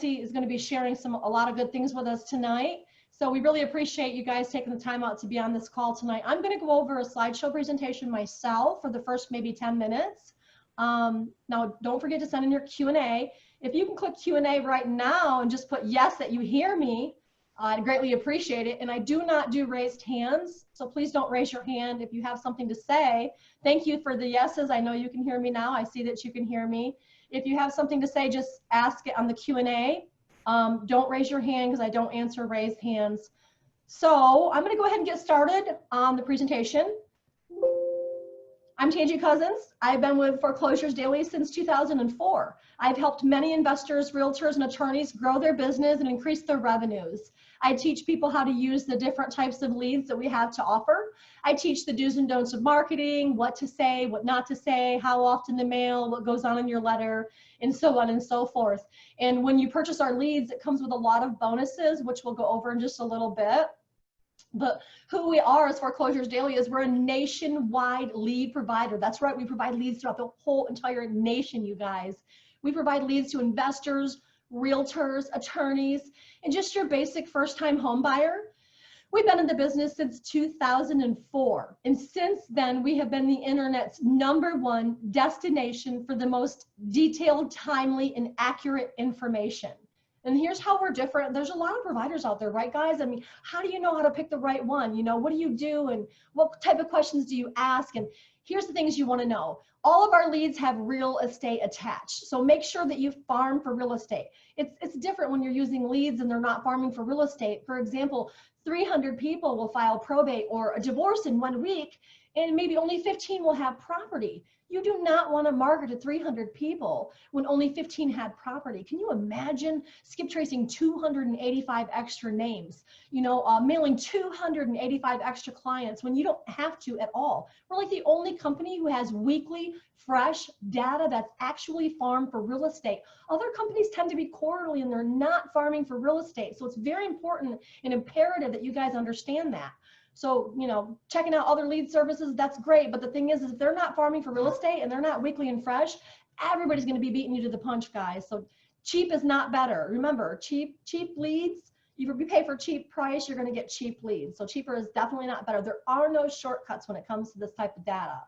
Nancy is going to be sharing a lot of good things with us tonight. So we really appreciate you guys taking the time out to be on this call tonight. I'm going to go over a slideshow presentation myself for the first maybe 10 minutes. Now, don't forget to send in your Q&A. If you can click Q&A right now and just put yes that you hear me, I'd greatly appreciate it. And I do not do raised hands, so please don't raise your hand if you have something to say. Thank you for the yeses. I know you can hear me now. I see that you can hear me. If you have something to say, just ask it on the Q&A. Don't raise your hand because I don't answer raised hands. So I'm going to go ahead and get started on the presentation. I'm TANGIE Cousins. I've been with Foreclosures Daily since 2004. I've helped many investors, realtors, and attorneys grow their business and increase their revenues. I teach people how to use the different types of leads that we have to offer. I teach the do's and don'ts of marketing, what to say, what not to say, how often to mail, what goes on in your letter, and so on and so forth. And when you purchase our leads, it comes with a lot of bonuses, which we'll go over in just a little bit. But who we are as Foreclosures Daily is we're a nationwide lead provider. That's right, we provide leads throughout the whole entire nation, you guys. We provide leads to investors, realtors, attorneys, and just your basic first-time home buyer. We've been in the business since 2004. And since then, we have been the internet's #1 destination for the most detailed, timely, and accurate information. And here's how we're different. There's a lot of providers out there, right, guys? I mean, how do you know how to pick the right one? You know, what do you do and what type of questions do you ask? And here's the things you want to know. All of our leads have real estate attached. So make sure that you farm for real estate. It's different when you're using leads and they're not farming for real estate. For example, 300 people will file probate or a divorce in 1 week, and maybe only 15 will have property. You do not want to market to 300 people when only 15 had property. Can you imagine skip tracing 285 extra names, you know, mailing 285 extra clients when you don't have to at all? We're like the only company who has weekly, fresh data that's actually farmed for real estate. Other companies tend to be quarterly and they're not farming for real estate. So it's very important and imperative that you guys understand that. So, you know, checking out other lead services, that's great. But the thing is if they're not farming for real estate and they're not weekly and fresh, everybody's going to be beating you to the punch, guys. So cheap is not better. Remember, cheap leads, you pay for cheap price, you're going to get cheap leads. So cheaper is definitely not better. There are no shortcuts when it comes to this type of data.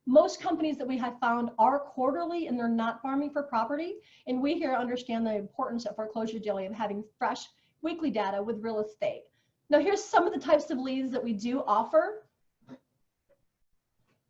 Most companies that we have found are quarterly and they're not farming for property. And we here understand the importance at Foreclosure Daily of having fresh weekly data with real estate. Now, here's some of the types of leads that we do offer.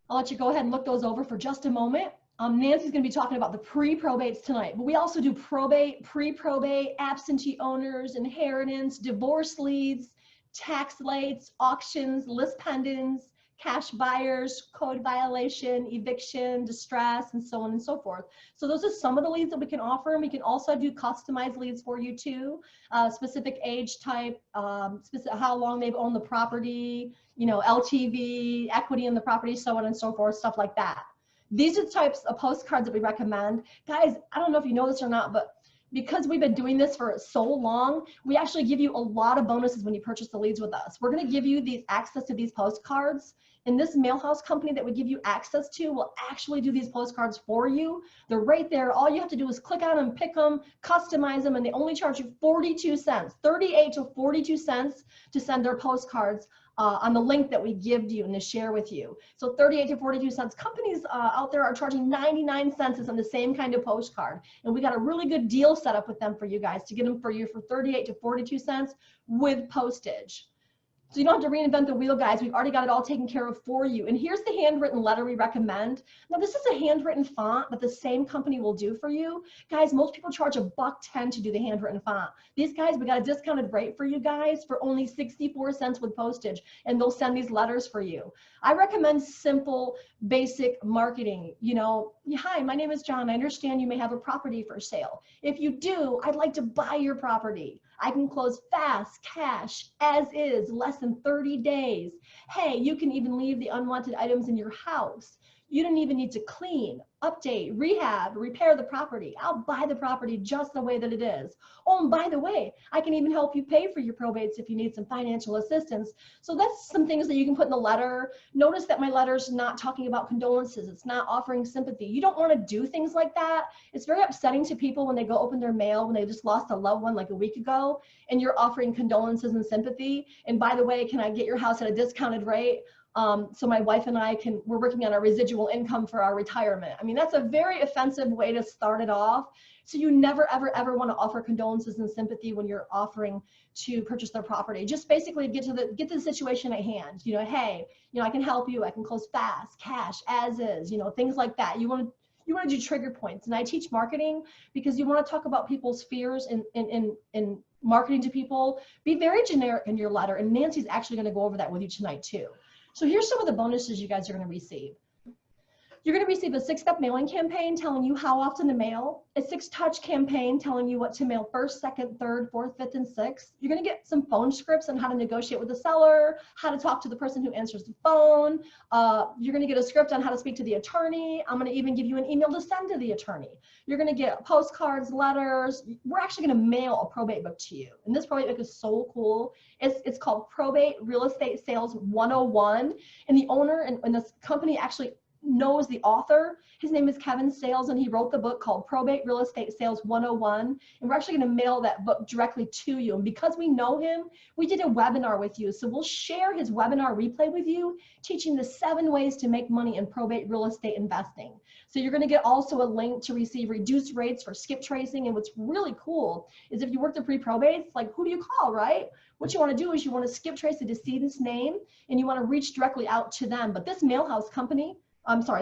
I'll let you go ahead and look those over for just a moment. Nancy's going to be talking about the pre-probates tonight, but we also do probate, pre-probate, absentee owners, inheritance, divorce leads, tax lates, auctions, list pendants, cash buyers, code violation, eviction, distress, and so on and so forth. So those are some of the leads that we can offer. And we can also do customized leads for you too, specific age type, how long they've owned the property, you know, LTV, equity in the property, so on and so forth, stuff like that. These are the types of postcards that we recommend. Guys, I don't know if you know this or not, but because we've been doing this for so long, we actually give you a lot of bonuses when you purchase the leads with us. We're going to give you these access to these postcards. And this mailhouse company that we give you access to will actually do these postcards for you. They're right there. All you have to do is click on them, pick them, customize them, and they only charge you 42 cents, 38 to 42 cents to send their postcards on the link that we give you and to share with you. So 38 to 42 cents. Companies out there are charging 99 cents on the same kind of postcard. And we got a really good deal set up with them for you guys to get them for you for 38 to 42 cents with postage. So you don't have to reinvent the wheel, guys. We've already got it all taken care of for you. And here's the handwritten letter we recommend. Now, this is a handwritten font that the same company will do for you. Guys, most people charge $1.10 to do the handwritten font. These guys, we got a discounted rate for you guys for only 64 cents with postage, and they'll send these letters for you. I recommend simple, basic marketing. You know, hi, my name is John. I understand you may have a property for sale. If you do, I'd like to buy your property. I can close fast, cash, as is, less than 30 days. Hey, you can even leave the unwanted items in your house. You don't even need to clean, update, rehab, repair the property. I'll buy the property just the way that it is. Oh, and by the way, I can even help you pay for your probates if you need some financial assistance. So that's some things that you can put in the letter. Notice that my letter's not talking about condolences. It's not offering sympathy. You don't want to do things like that. It's very upsetting to people when they go open their mail when they just lost a loved one like a week ago, and you're offering condolences and sympathy. And by the way, can I get your house at a discounted rate? So my wife and we're working on our residual income for our retirement. I mean, that's a very offensive way to start it off. So you never, ever, ever want to offer condolences and sympathy when you're offering to purchase their property. Just basically get to the situation at hand. You know, hey, you know, I can help you. I can close fast, cash, as is, you know, things like that. You want to do trigger points. And I teach marketing because you want to talk about people's fears in marketing to people. Be very generic in your letter. And Nancy's actually going to go over that with you tonight too. So here's some of the bonuses you guys are going to receive. You're going to receive a 6-step mailing campaign telling you how often to mail, a 6-touch campaign telling you what to mail first, second, third, fourth, fifth, and sixth. You're going to get some phone scripts on how to negotiate with the seller, how to talk to the person who answers the phone. You're going to get a script on how to speak to the attorney. I'm going to even give you an email to send to the attorney. You're going to get postcards, letters. We're actually going to mail a probate book to you. And this probate book is so cool. It's called Probate Real Estate Sales 101. And the owner and this company actually knows the author. His name is Kevin Sales, and he wrote the book called Probate Real Estate Sales 101. And we're actually going to mail that book directly to you. And because we know him, we did a webinar with you. So we'll share his webinar replay with you, teaching the 7 ways to make money in probate real estate investing. So you're going to get also a link to receive reduced rates for skip tracing. And what's really cool is if you work the pre-probates, like who do you call, right? What you want to do is you want to skip trace the decedent's name and you want to reach directly out to them. But this mailhouse company,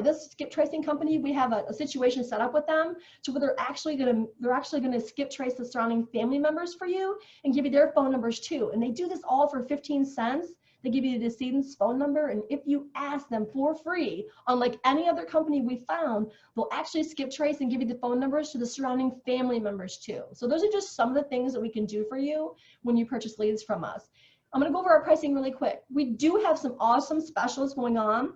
this skip tracing company, we have a situation set up with them to where they're actually gonna skip trace the surrounding family members for you and give you their phone numbers too. And they do this all for 15 cents. They give you the decedent's phone number, and if you ask them for free, unlike any other company we found, they'll actually skip trace and give you the phone numbers to the surrounding family members too. So those are just some of the things that we can do for you when you purchase leads from us. I'm gonna go over our pricing really quick. We do have some awesome specials going on.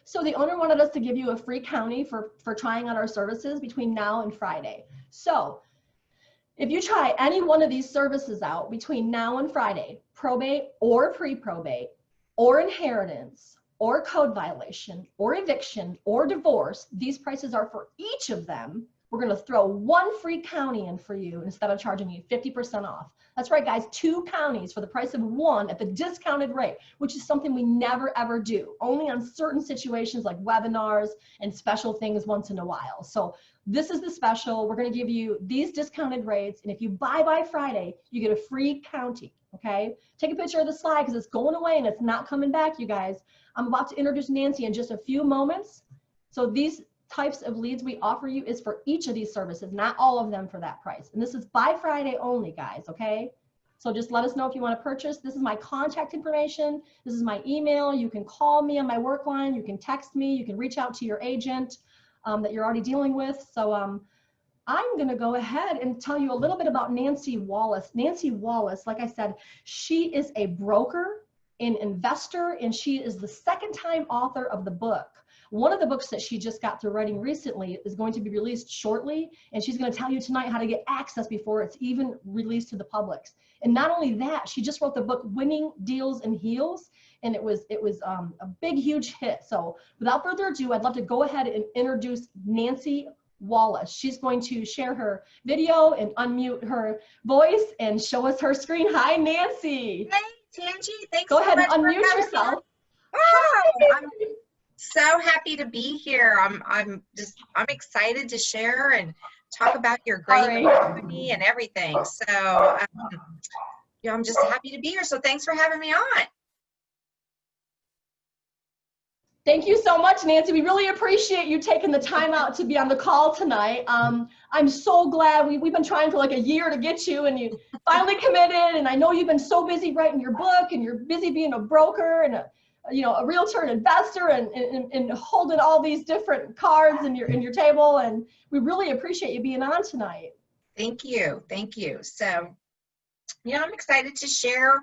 So the owner wanted us to give you a free county for trying out our services between now and Friday. So if you try any one of these services out between now and Friday, probate or pre-probate or inheritance or code violation or eviction or divorce, these prices are for each of them. We're going to throw 1 free county in for you instead of charging you 50% off. That's right, guys, 2 counties for the price of 1 at the discounted rate, which is something we never ever do, only on certain situations like webinars and special things once in a while. So this is the special. We're going to give you these discounted rates, and if you buy by Friday, you get a free county, okay? Take a picture of the slide because it's going away and it's not coming back, you guys. I'm about to introduce Nancy in just a few moments. So these types of leads we offer you is for each of these services, not all of them for that price. And this is by Friday only, guys, okay? So just let us know if you want to purchase. This is my contact information. This is my email. You can call me on my work line. You can text me. You can reach out to your agent that you're already dealing with. So I'm going to go ahead and tell you a little bit about Nancy Wallace. Nancy Wallace, like I said, she is a broker, an investor, and she is the 2nd-time author of the book. One of the books that she just got through writing recently is going to be released shortly, and she's going to tell you tonight how to get access before it's even released to the public. And not only that, she just wrote the book Winning Deals and Heels, and it was a big, huge hit. So without further ado, I'd love to go ahead and introduce Nancy Wallace. She's going to share her video and unmute her voice and show us her screen. Hi, Nancy. Hey, Tangie. Thanks Go so ahead and much unmute yourself. Oh, I'm so happy to be here. I'm excited to share and talk about your great company and everything. So yeah, I'm just happy to be here. So thanks for having me on. Thank you so much, Nancy. We really appreciate you taking the time out to be on the call tonight. I'm so glad we've been trying for like a year to get you, and you finally committed. And I know you've been so busy writing your book, and you're busy being a broker and a realtor and investor and holding all these different cards in your table. And we really appreciate you being on tonight. Thank you. Thank you. So, I'm excited to share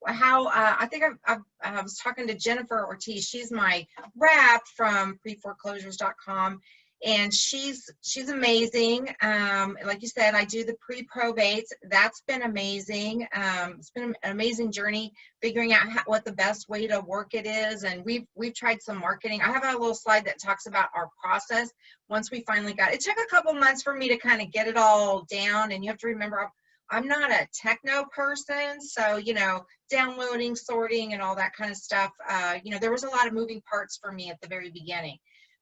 how I think I was talking to Jennifer Ortiz. She's my rep from preforeclosures.com, and she's amazing. Like you said, I do the pre-probates. That's been amazing. It's been an amazing journey figuring out what the best way to work it is, and we've tried some marketing. I have a little slide that talks about our process. Once we finally got it, took a couple months for me to kind of get it all down, and you have to remember I'm not a techno person, so downloading, sorting, and all that kind of stuff. There was a lot of moving parts for me at the very beginning.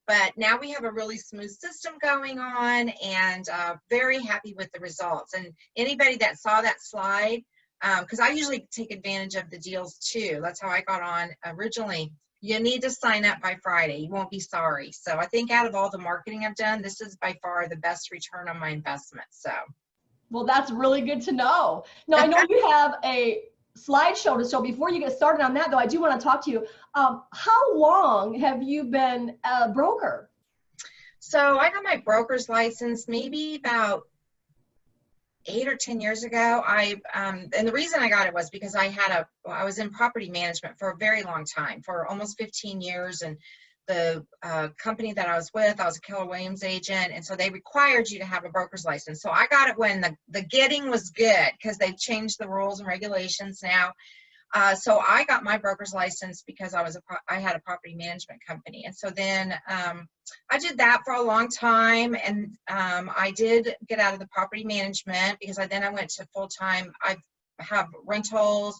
But now we have a really smooth system going on, and very happy with the results. And anybody that saw that slide, because I usually take advantage of the deals too. That's how I got on originally. You need to sign up by Friday. You won't be sorry. So I think out of all the marketing I've done, this is by far the best return on my investment. So. Well, that's really good to know. Now, I know you have a slideshow to show. Before you get started on that, though, I do want to talk to you. How long have you been a broker? So I got my broker's license maybe about 8 or 10 years ago. And the reason I got it was because I was in property management for a very long time, for almost 15 years. And the company that I was with, I was a Keller Williams agent, and so they required you to have a broker's license. So I got it when the getting was good, because they've changed the rules and regulations now. So I got my broker's license because I had a property management company, and so then I did that for a long time, and I did get out of the property management because I went to full time. I have rentals.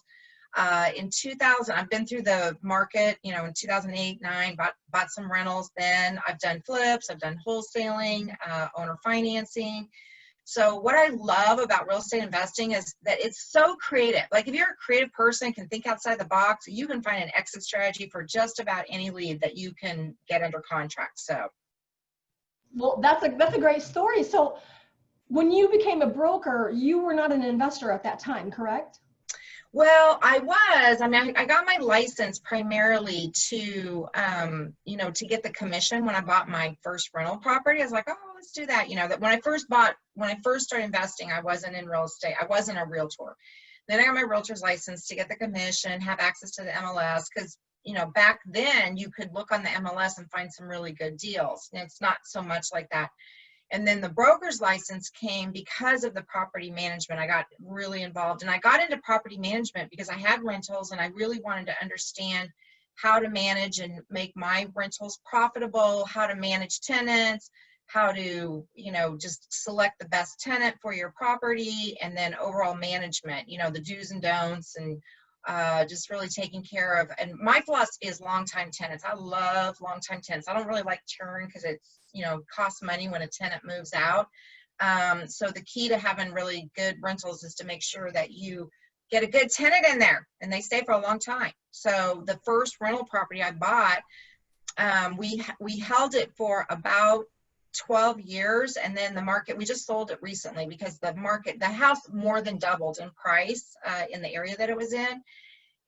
In 2000, I've been through the market, in 2008, 9, bought some rentals. Then I've done flips, I've done wholesaling, owner financing. So what I love about real estate investing is that it's so creative. Like if you're a creative person, can think outside the box, you can find an exit strategy for just about any lead that you can get under contract. So. Well, that's a great story. So when you became a broker, you were not an investor at that time, correct? Well, I was. I mean, I got my license primarily to, to get the commission when I bought my first rental property. I was like, oh, let's do that. That when I first started investing, I wasn't in real estate. I wasn't a realtor. Then I got my realtor's license to get the commission, have access to the MLS, because, back then you could look on the MLS and find some really good deals. And it's not so much like that. And then the broker's license came because of the property management. I got really involved, and I got into property management because I had rentals, and I really wanted to understand how to manage and make my rentals profitable, how to manage tenants, how to, just select the best tenant for your property, and then overall management, the do's and don'ts, and just really taking care of. And my philosophy is long-time tenants. I love long-time tenants. I don't really like churn because it's, costs money when a tenant moves out. So the key to having really good rentals is to make sure that you get a good tenant in there and they stay for a long time. So the first rental property I bought, we held it for about 12 years, and then the market, we just sold it recently because the house more than doubled in price in the area that it was in.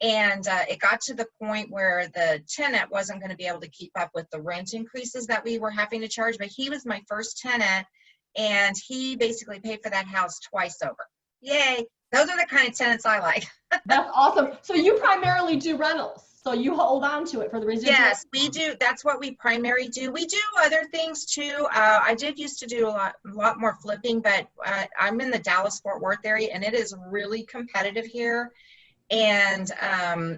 And it got to the point where the tenant wasn't going to be able to keep up with the rent increases that we were having to charge. But he was my first tenant, and he basically paid for that house twice over. Yay. Those are the kind of tenants I like. That's awesome. So you primarily do rentals. So you hold on to it for the residual? Yes, we do. That's what we primarily do. We do other things too. I did used to do a lot more flipping, but I'm in the Dallas-Fort Worth area, and it is really competitive here. And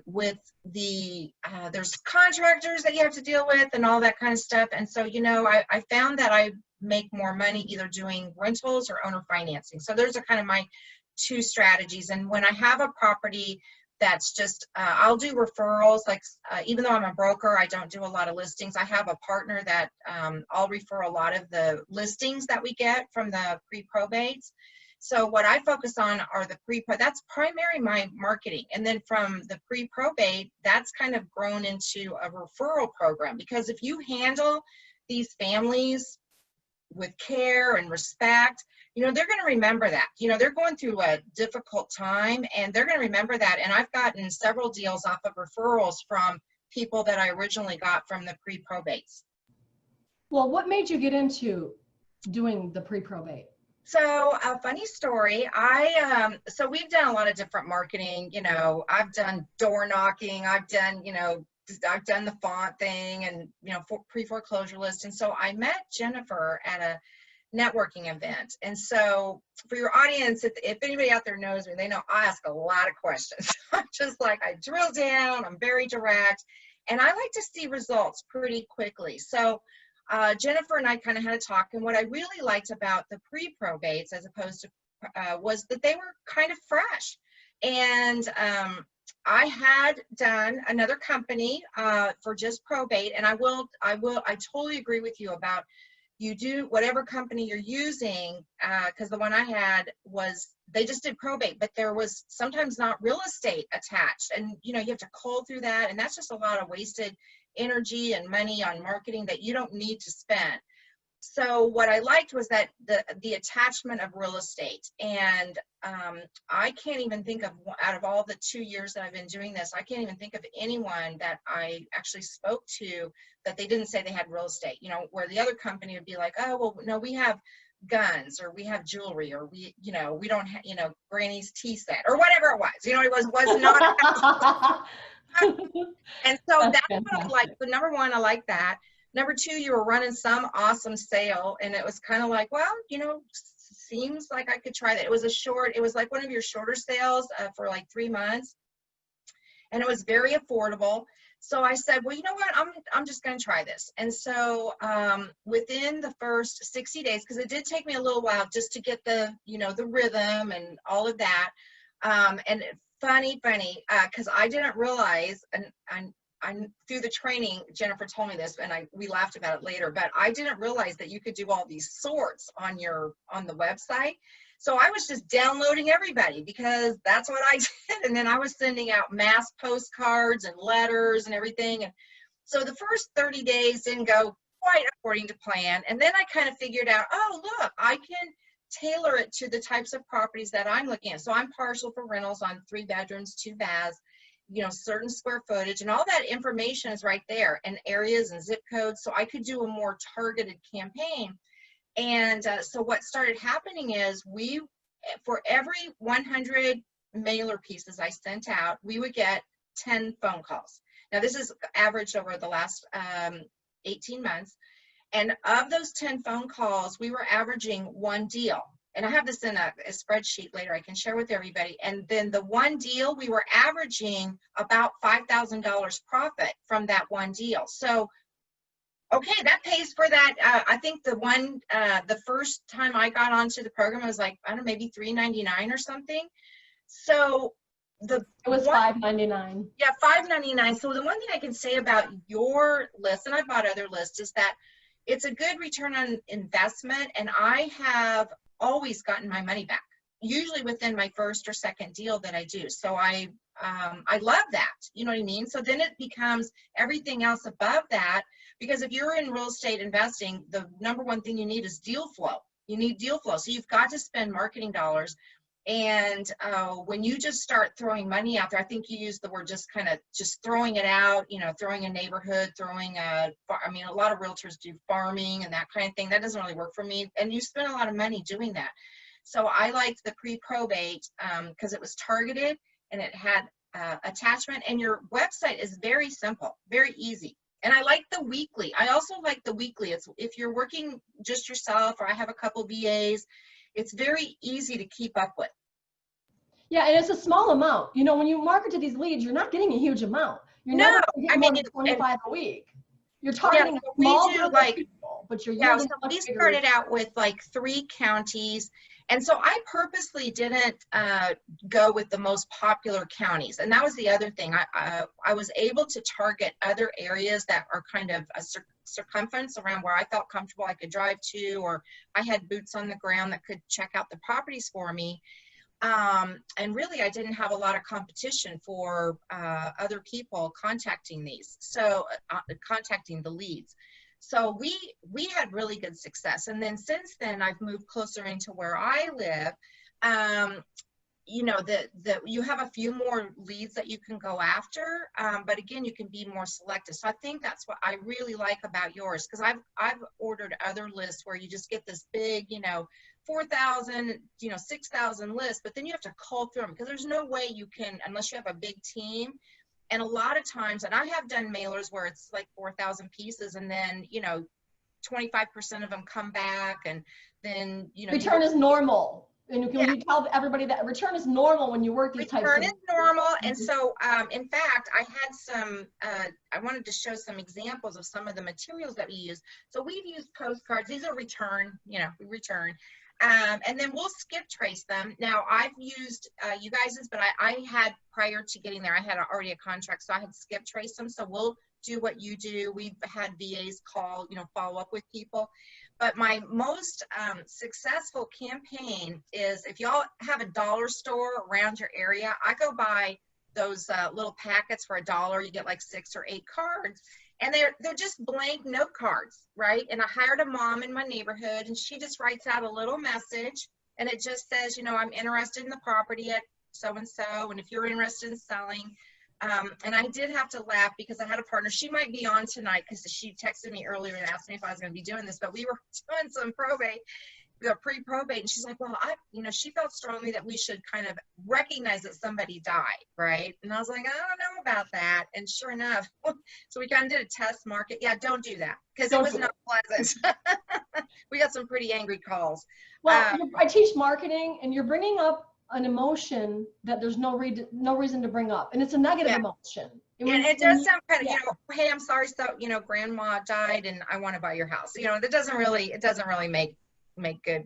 with the there's contractors that you have to deal with and all that kind of stuff. And so, I found that I make more money either doing rentals or owner financing. So those are kind of my two strategies. And when I have a property that's just, I'll do referrals. Like, even though I'm a broker, I don't do a lot of listings. I have a partner that I'll refer a lot of the listings that we get from the pre-probates. So what I focus on are the that's primary my marketing. And then from the pre-probate, that's kind of grown into a referral program, because if you handle these families with care and respect, they're going to remember that. They're going through a difficult time, and they're going to remember that. And I've gotten several deals off of referrals from people that I originally got from the pre-probates. Well, what made you get into doing the pre-probate? So a funny story, so we've done a lot of different marketing, you know, I've done door knocking, I've done, you know, I've done the font thing and, you know, pre-foreclosure list. And so I met Jennifer at a networking event. And so for your audience, if anybody out there knows me, they know I ask a lot of questions. I'm just like, I drill down, I'm very direct, and I like to see results pretty quickly. So Jennifer and I kind of had a talk, and what I really liked about the pre-probates as opposed to was that they were kind of fresh. And I had done another company for just probate, and I totally agree with you about you do whatever company you're using, because the one I had was, they just did probate, but there was sometimes not real estate attached. And, you know, you have to cull through that. And that's just a lot of wasted energy and money on marketing that you don't need to spend. So what I liked was that the attachment of real estate. And I can't even think of, out of all the 2 years that I've been doing this, I can't even think of anyone that I actually spoke to that they didn't say they had real estate, you know, where the other company would be like, oh, well, no, we have guns, or we have jewelry, or we, you know, we don't have, you know, Granny's tea set, or whatever it was, you know, it was not. And so that's what I like. So number one, I like that. Number two, you were running some awesome sale, and it was kind of like, well, you know, seems like I could try that. It was it was like one of your shorter sales for like 3 months, and it was very affordable. So I said, well, you know what, I'm just going to try this. And so within the first 60 days, because it did take me a little while just to get the, you know, the rhythm and all of that. And funny, because I didn't realize, and I'm through the training, Jennifer told me this, and we laughed about it later, but I didn't realize that you could do all these sorts on the website. So I was just downloading everybody because that's what I did. And then I was sending out mass postcards and letters and everything. And so the first 30 days didn't go quite according to plan. And then I kind of figured out, oh, look, I can tailor it to the types of properties that I'm looking at. So I'm partial for rentals on 3 bedrooms, 2 baths, you know, certain square footage, and all that information is right there, and areas and zip codes. So I could do a more targeted campaign. And so what started happening is for every 100 mailer pieces I sent out, we would get 10 phone calls. Now this is averaged over the last 18 months. And of those 10 phone calls, we were averaging 1 deal. And I have this in a spreadsheet later I can share with everybody. And then the 1 deal, we were averaging about $5,000 profit from that 1 deal. So, okay, that pays for that. I think the first time I got onto the program, it was like, I don't know, maybe $3.99 or something. So it was $5.99. Yeah, $5.99. So the one thing I can say about your list, and I've bought other lists, is that it's a good return on investment, and I have always gotten my money back, usually within my first or second deal that I do. So I love that, you know what I mean? So then it becomes everything else above that, because if you're in real estate investing, the number one thing you need is deal flow. You need deal flow. So you've got to spend marketing dollars. And when you just start throwing money out there, I think you use the word just kind of just throwing it out, you know, throwing a neighborhood, I mean, a lot of realtors do farming and that kind of thing. That doesn't really work for me. And you spend a lot of money doing that. So I liked the pre-probate because it was targeted and it had attachment, and your website is very simple, very easy. And I like the weekly. I also like the weekly. It's if you're working just yourself, or I have a couple VAs, it's very easy to keep up with. Yeah, and it's a small amount. You know, when you market to these leads, you're not getting a huge amount. You're never getting more than 25 a week. You're targeting a small group of people, but you're yielding so we started out with like 3 counties. And so I purposely didn't go with the most popular counties. And that was the other thing. I was able to target other areas that are kind of a circumference around where I felt comfortable I could drive to, or I had boots on the ground that could check out the properties for me. And really, I didn't have a lot of competition for other people contacting these. So contacting the leads. So we had really good success. And then since then, I've moved closer into where I live. You know, you have a few more leads that you can go after, but again, you can be more selective. So I think that's what I really like about yours, because I've ordered other lists where you just get this big, you know, 4,000, 6,000 lists, but then you have to call through them because there's no way you can, unless you have a big team. And a lot of times, and I have done mailers where it's like 4,000 pieces, and then 25% of them come back, and then return is normal. And Yeah. when you tell everybody that return is normal when you work these types of Return is normal. And so, in fact, I had some, I wanted to show some examples of some of the materials that we use. So we've used postcards. These are return, we return. And then we'll skip trace them. Now, I've used you guys's, but I had, prior to getting there, I had already a contract, so I had skip traced them. So we'll do what you do. We've had VAs call, follow up with people. But my most successful campaign is, if y'all have a dollar store around your area, I go buy those little packets for $1. You get like 6 or 8 cards, and they're just blank note cards, right? And I hired a mom in my neighborhood, and she just writes out a little message, and it just says, I'm interested in the property at so-and-so, and if you're interested in selling. And I did have to laugh because I had a partner. She might be on tonight because she texted me earlier and asked me if I was going to be doing this, but we were doing some probate, pre-probate, and she's like, well, she felt strongly that we should kind of recognize that somebody died, right? And I was like, I don't know about that. And sure enough, so we kind of did a test market. Yeah, don't do that because it was not pleasant. We got some pretty angry calls. Well, I teach marketing, and you're bringing up an emotion that there's no reason to bring up, and it's a negative emotion. And it does sound kind of, hey, I'm sorry, so grandma died and I want to buy your house. That doesn't really, make good.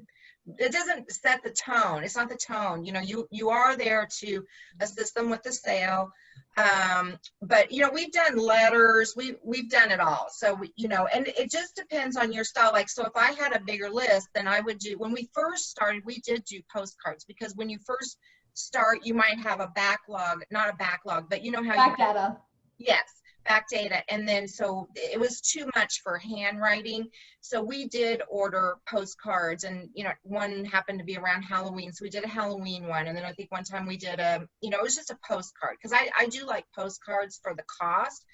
It doesn't set the tone. It's not the tone. You are there to assist them with the sale. But we've done letters, we've done it all. So and it just depends on your style. Like, so if I had a bigger list, then I would do, when we first started, we did do postcards, because when you first start, you might have a backlog, not a backlog, but how back data. Yes, back data. And then, so it was too much for handwriting. So we did order postcards, and, one happened to be around Halloween. So we did a Halloween one. And then I think one time we did it was just a postcard, because I do like postcards for the cost.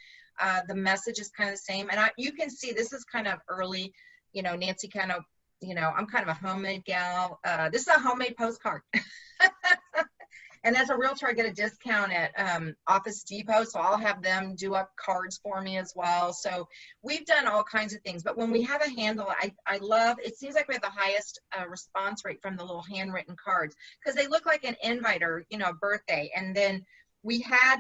The message is kind of the same. And you can see this is kind of early, Nancy kind of, I'm kind of a homemade gal. This is a homemade postcard. And as a realtor, I get a discount at Office Depot, so I'll have them do up cards for me as well. So we've done all kinds of things. But when we have a handle, I love, it seems like we have the highest response rate from the little handwritten cards, because they look like an invite or, a birthday. And then we had,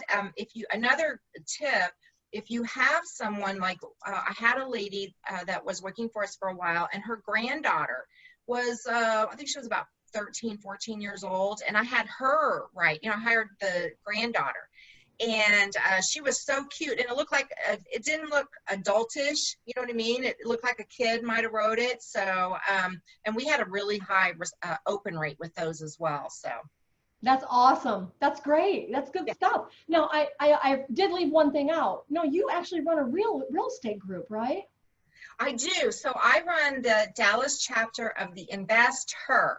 another tip, if you have someone like, I had a lady that was working for us for a while, and her granddaughter was, I think she was about 13, 14 years old, and I had her write, I hired the granddaughter, and she was so cute, and it looked like, it didn't look adultish, you know what I mean? It looked like a kid might have wrote it. So, and we had a really high open rate with those as well. So. That's awesome. That's great. That's good stuff. Now, I did leave one thing out. No, you actually run a real estate group, right? I do. So I run the Dallas chapter of the Invest Her.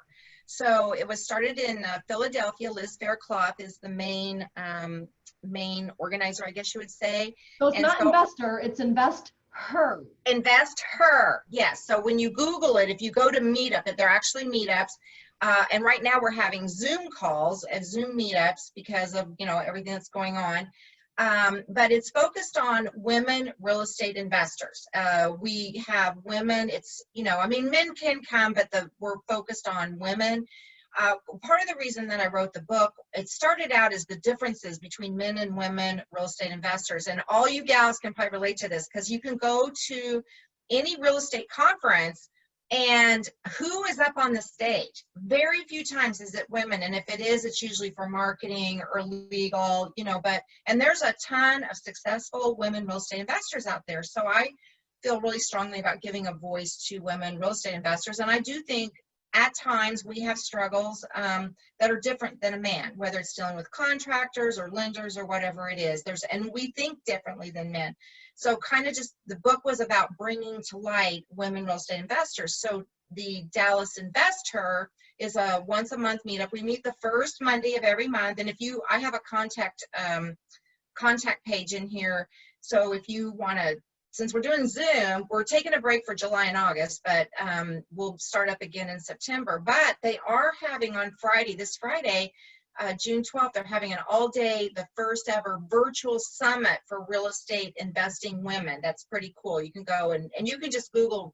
So it was started in Philadelphia. Liz Faircloth is the main organizer, I guess you would say. So it's not investor, it's Invest Her. Invest Her, yes. So when you Google it, if you go to Meetup, they're actually meetups. And right now we're having Zoom calls and Zoom meetups because of, everything that's going on. But it's focused on women real estate investors. We have women, men can come, but we're focused on women. Part of the reason that I wrote the book, it started out as the differences between men and women real estate investors. And all you gals can probably relate to this, because you can go to any real estate conference, and who is up on the stage? Very few times is it women, and if it is, it's usually for marketing or legal, and there's a ton of successful women real estate investors out there. So I feel really strongly about giving a voice to women real estate investors, and I do think at times we have struggles that are different than a man, whether it's dealing with contractors or lenders or whatever it is. And we think differently than men. So kind of just, the book was about bringing to light women real estate investors. So the Dallas Invest Her is a once a month meetup. We meet the first Monday of every month. And I have a contact page in here. So if you want to since we're doing Zoom, we're taking a break for July and August, but we'll start up again in September. But they are having on Friday, this Friday, June 12th, they're having an all-day, the first ever virtual summit for real estate investing women. That's pretty cool. You can go and you can just Google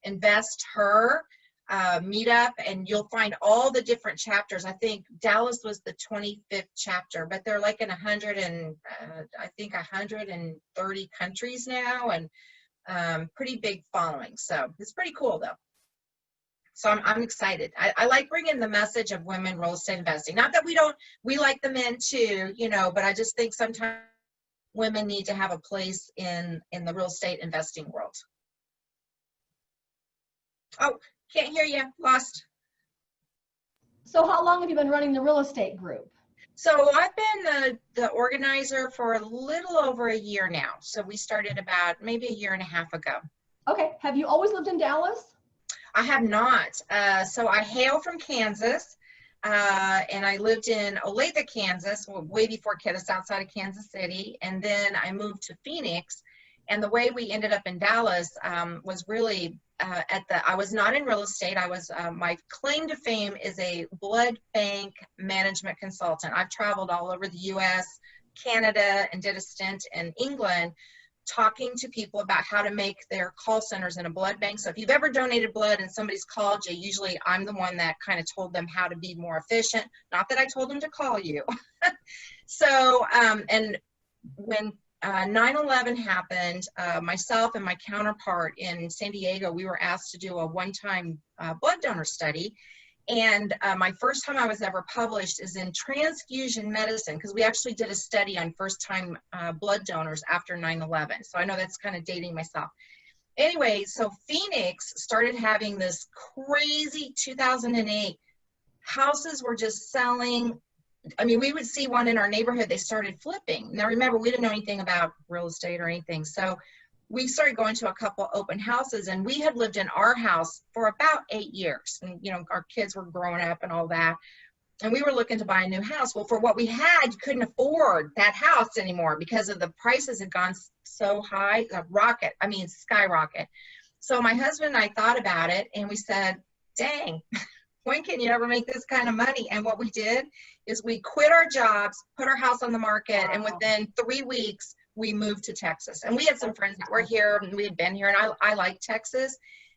Invest Her meetup, and you'll find all the different chapters. I think Dallas was the 25th chapter, but they're like in 130 countries now, and pretty big following. So it's pretty cool though. So I'm excited. I like bringing the message of women real estate investing. Not that we like the men too, you know, but I just think sometimes women need to have a place in the real estate investing world. Oh, can't hear you, lost. So how long have you been running the real estate group? So I've been the organizer for a little over a year now. So we started about maybe a year and a half ago. Okay, have you always lived in Dallas? I have not. So I hail from Kansas, and I lived in Olathe, Kansas, way before Kittis, outside of Kansas City. And then I moved to Phoenix. And the way we ended up in Dallas was really I was not in real estate. I was, my claim to fame is a blood bank management consultant. I've traveled all over the US, Canada, and did a stint in England talking to people about how to make their call centers in a blood bank. So if you've ever donated blood and somebody's called you, usually I'm the one that kind of told them how to be more efficient. Not that I told them to call you. So, and when 9/11 happened, myself and my counterpart in San Diego, we were asked to do a one-time blood donor study. And my first time I was ever published is in Transfusion Medicine, because we actually did a study on first-time blood donors after 9/11. So I know that's kind of dating myself. Anyway, so Phoenix started having this crazy 2008. Houses were just selling. I mean, we would see one in our neighborhood, they started flipping. Now remember, we didn't know anything about real estate or anything. So we started going to a couple open houses, and we had lived in our house for about 8 years. And, you know, our kids were growing up and all that. And we were looking to buy a new house. Well, for what we had, you couldn't afford that house anymore because of the prices had gone so high, skyrocket. So my husband and I thought about it, and we said, dang, when can you ever make this kind of money? And what we did is we quit our jobs, put our house on the market, and within 3 weeks, we moved to Texas. And we had some friends that were here, and we had been here, and I like Texas,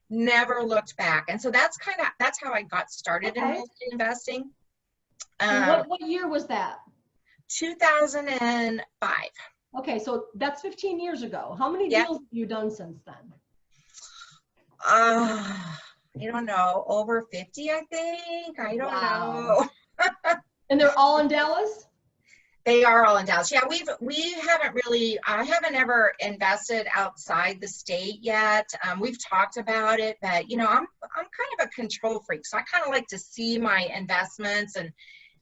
never looked back. And so that's how I got started in real estate investing. What year was that? 2005. Okay, so that's 15 years ago. How many deals have you done since then? I don't know, over 50, I think. I don't know. And they're all in Dallas? They are all in Dallas. Yeah, I haven't ever invested outside the state yet. We've talked about it, but you know, I'm kind of a control freak. So I kind of like to see my investments, and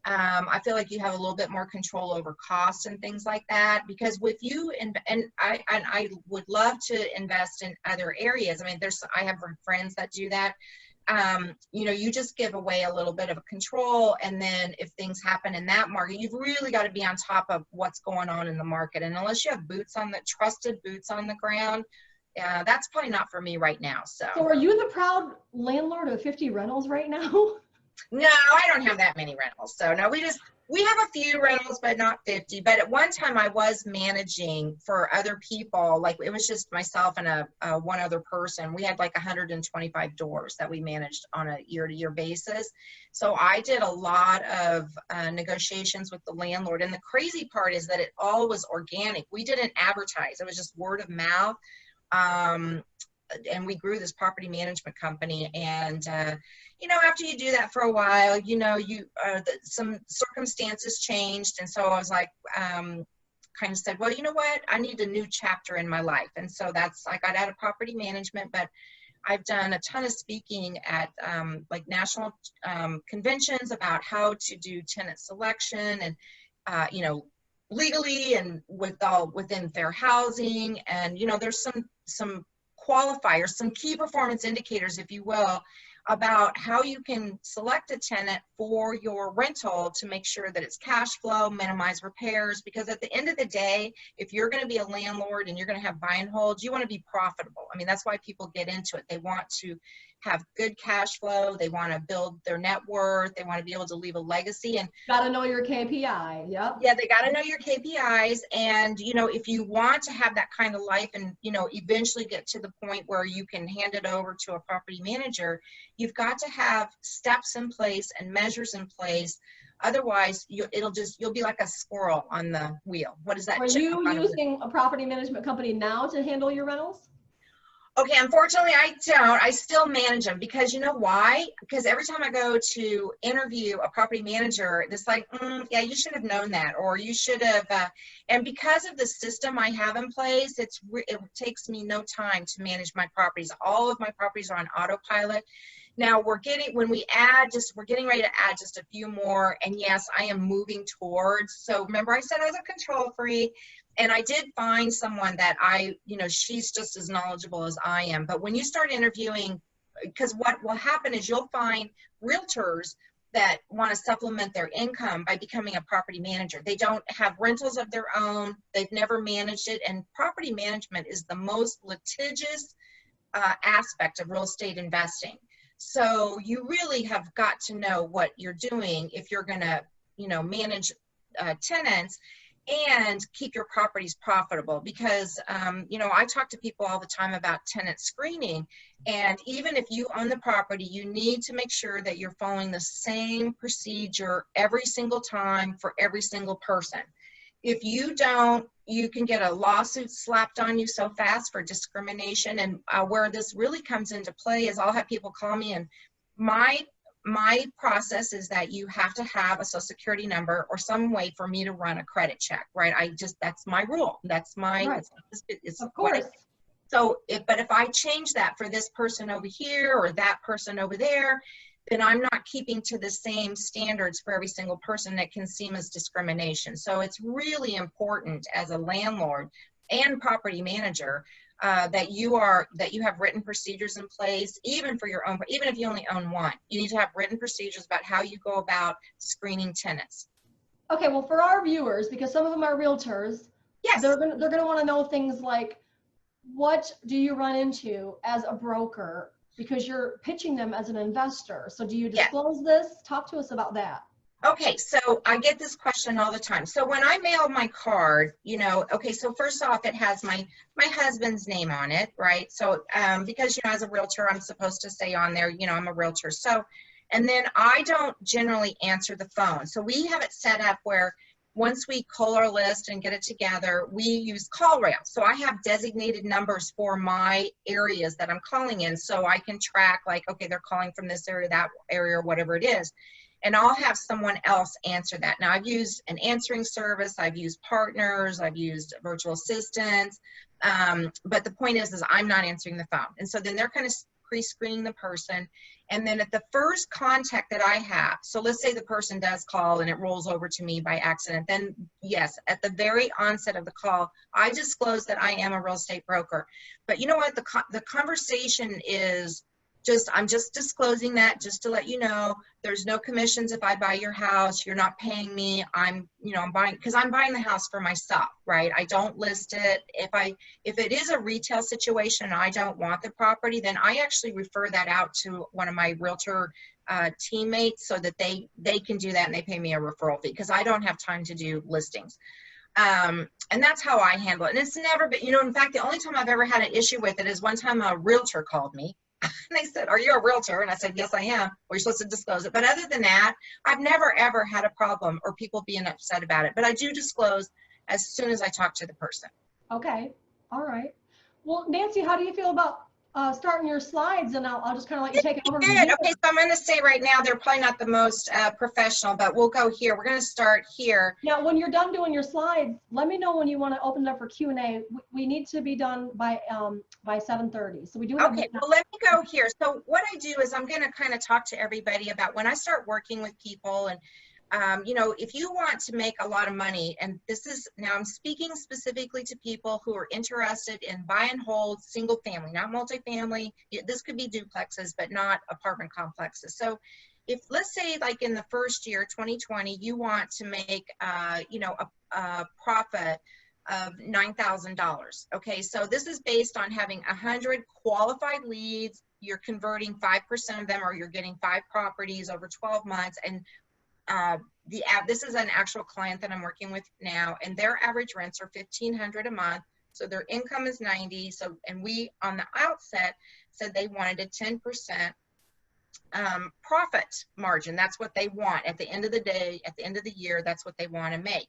I feel like you have a little bit more control over cost and things like that, because with you, and I would love to invest in other areas. I mean, I have friends that do that. You know, you just give away a little bit of control, and then if things happen in that market, you've really got to be on top of what's going on in the market. And unless you have trusted boots on the ground, that's probably not for me right now. So are you the proud landlord of 50 rentals right now? No, I don't have that many rentals. So no, we have a few rentals, but not 50. But at one time I was managing for other people. Like it was just myself and one other person. We had like 125 doors that we managed on a year-to-year basis. So I did a lot of negotiations with the landlord. And the crazy part is that it all was organic. We didn't advertise. It was just word of mouth. And we grew this property management company. And, you know, after you do that for a while, you know, some circumstances changed. And so I was like, kind of said, well, you know what, I need a new chapter in my life. And so I got out of property management, but I've done a ton of speaking at like national conventions about how to do tenant selection and, you know, legally and within fair housing. And, you know, there's some qualifiers, some key performance indicators, if you will, about how you can select a tenant for your rental to make sure that it's cash flow, minimize repairs, because at the end of the day, if you're going to be a landlord and you're going to have buy and holds, you want to be profitable. I mean, that's why people get into it. They want to have good cash flow. They want to build their net worth. They want to be able to leave a legacy. And got to know your KPI. Yep. yeah, they got to know your KPIs. And, you know, if you want to have that kind of life and, you know, eventually get to the point where you can hand it over to a property manager, you've got to have steps in place and measures in place. Otherwise, you'll be like a squirrel on the wheel. What is that? Are you using a property management company now to handle your rentals? Okay, unfortunately, I don't. I still manage them because you know why? Because every time I go to interview a property manager, it's like, yeah, you should have known that, or you should have. And because of the system I have in place, it takes me no time to manage my properties. All of my properties are on autopilot. Now we're getting ready to add just a few more. And yes, I am moving towards. So remember I said I was a control freak, and I did find someone that she's just as knowledgeable as I am. But when you start interviewing, because what will happen is you'll find realtors that want to supplement their income by becoming a property manager. They don't have rentals of their own. They've never managed it. And property management is the most litigious aspect of real estate investing. So you really have got to know what you're doing if you're going to, manage tenants and keep your properties profitable. Because, I talk to people all the time about tenant screening. And even if you own the property, you need to make sure that you're following the same procedure every single time for every single person. If you don't, you can get a lawsuit slapped on you so fast for discrimination. And where this really comes into play is I'll have people call me, and my process is that you have to have a social security number or some way for me to run a credit check, right? That's my rule. That's my, right. It's of course. So but if I change that for this person over here or that person over there, then I'm not keeping to the same standards for every single person. That can seem as discrimination. So it's really important as a landlord and property manager that you have written procedures in place, even for your own, even if you only own one. You need to have written procedures about how you go about screening tenants. Okay, well, for our viewers, because some of them are realtors, yes, they're gonna want to know things like, what do you run into as a broker? Because you're pitching them as an investor. So do you disclose this? Talk to us about that. Okay, so I get this question all the time. So when I mail my card, so first off, it has my husband's name on it, right? So because, as a realtor, I'm supposed to say on there, I'm a realtor. So, and then I don't generally answer the phone. So we have it set up where once we cull our list and get it together, we use call rail. So I have designated numbers for my areas that I'm calling in, so I can track, like, okay, they're calling from this area, that area, or whatever it is. And I'll have someone else answer that. Now, I've used an answering service, I've used partners, I've used virtual assistants, but the point is I'm not answering the phone. And so then they're kind of pre-screening the person. And then at the first contact that I have, so let's say the person does call and it rolls over to me by accident, then yes, at the very onset of the call, I disclose that I am a real estate broker. But you know what, the conversation is I'm just disclosing that just to let you know there's no commissions if I buy your house. You're not paying me. I'm buying, because I'm buying the house for myself, right? I don't list it. If it is a retail situation and I don't want the property, then I actually refer that out to one of my realtor teammates so that they can do that, and they pay me a referral fee because I don't have time to do listings. And that's how I handle it. And it's never been, in fact, the only time I've ever had an issue with it is one time a realtor called me. And they said, "Are you a realtor?" And I said, "Yes, I am." Well, you're supposed to disclose it. But other than that, I've never, ever had a problem or people being upset about it. But I do disclose as soon as I talk to the person. Okay. All right. Well, Nancy, how do you feel about starting your slides? And I'll just kind of let you take it over. Good. Okay, so I'm going to say right now, they're probably not the most professional, but we'll go here. We're going to start here. Now, when you're done doing your slides, let me know when you want to open it up for Q&A. We need to be done by 7:30. So we do have. Okay, well, let me go here. So what I do is I'm going to kind of talk to everybody about when I start working with people, and you know, if you want to make a lot of money, and this is, now I'm speaking specifically to people who are interested in buy and hold single family, not multifamily. This could be duplexes, but not apartment complexes. So if, let's say, like in the first year, 2020, you want to make, you know, a profit of $9,000. Okay, so this is based on having 100 qualified leads. You're converting 5% of them, or you're getting 5 properties over 12 months. And this is an actual client that I'm working with now, and their average rents are $1,500 a month. So their income is 90. So, and we on the outset said they wanted a 10% profit margin. That's what they want at the end of the day, at the end of the year. That's what they want to make.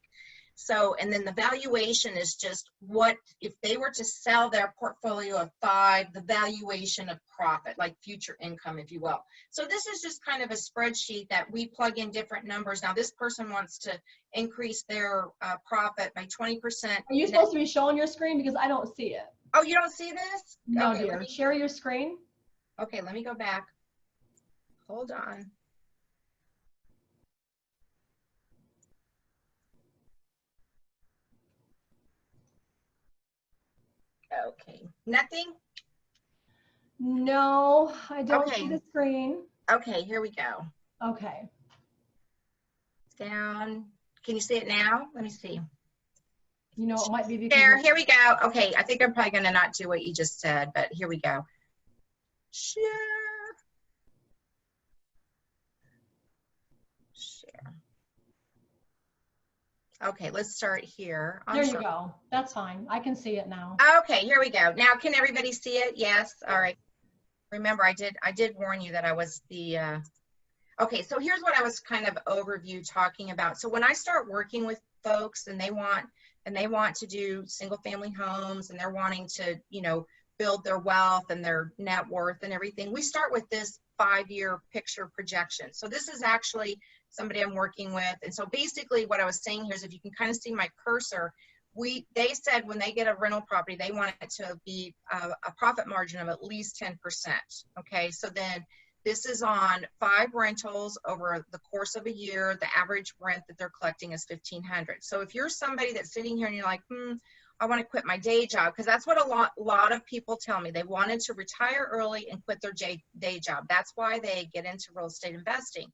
So, and then the valuation is just what, if they were to sell their portfolio of 5, the valuation of profit, like future income, if you will. So this is just kind of a spreadsheet that we plug in different numbers. Now this person wants to increase their profit by 20%. Are you supposed to be showing your screen? Because I don't see it. Oh, you don't see this? No, okay, dear. Share your screen. Okay, let me go back. Hold on. Okay, nothing? No, I don't see Okay. the screen. Okay, here we go. Okay. Down. Can you see it now? Let me see. You know, it might be because There, here we go. Okay, I think I'm probably going to not do what you just said, but here we go. Share. Share. Okay, let's start here. there you go. That's fine. I can see it now. Okay, here we go. Now, can everybody see it? Yes. All right. Remember, I did warn you that I was the. Okay, so here's what I was kind of overview talking about. So when I start working with folks and they want to do single family homes, and they're wanting to, you know, build their wealth and their net worth and everything, we start with this 5-year picture projection. So this is actually somebody I'm working with. And so basically what I was saying here is, if you can kind of see my cursor, they said when they get a rental property, they want it to be a profit margin of at least 10%. Okay, so then this is on 5 rentals over the course of a year. The average rent that they're collecting is $1,500. So if you're somebody that's sitting here and you're like, I want to quit my day job, because that's what a lot of people tell me. They wanted to retire early and quit their day job. That's why they get into real estate investing.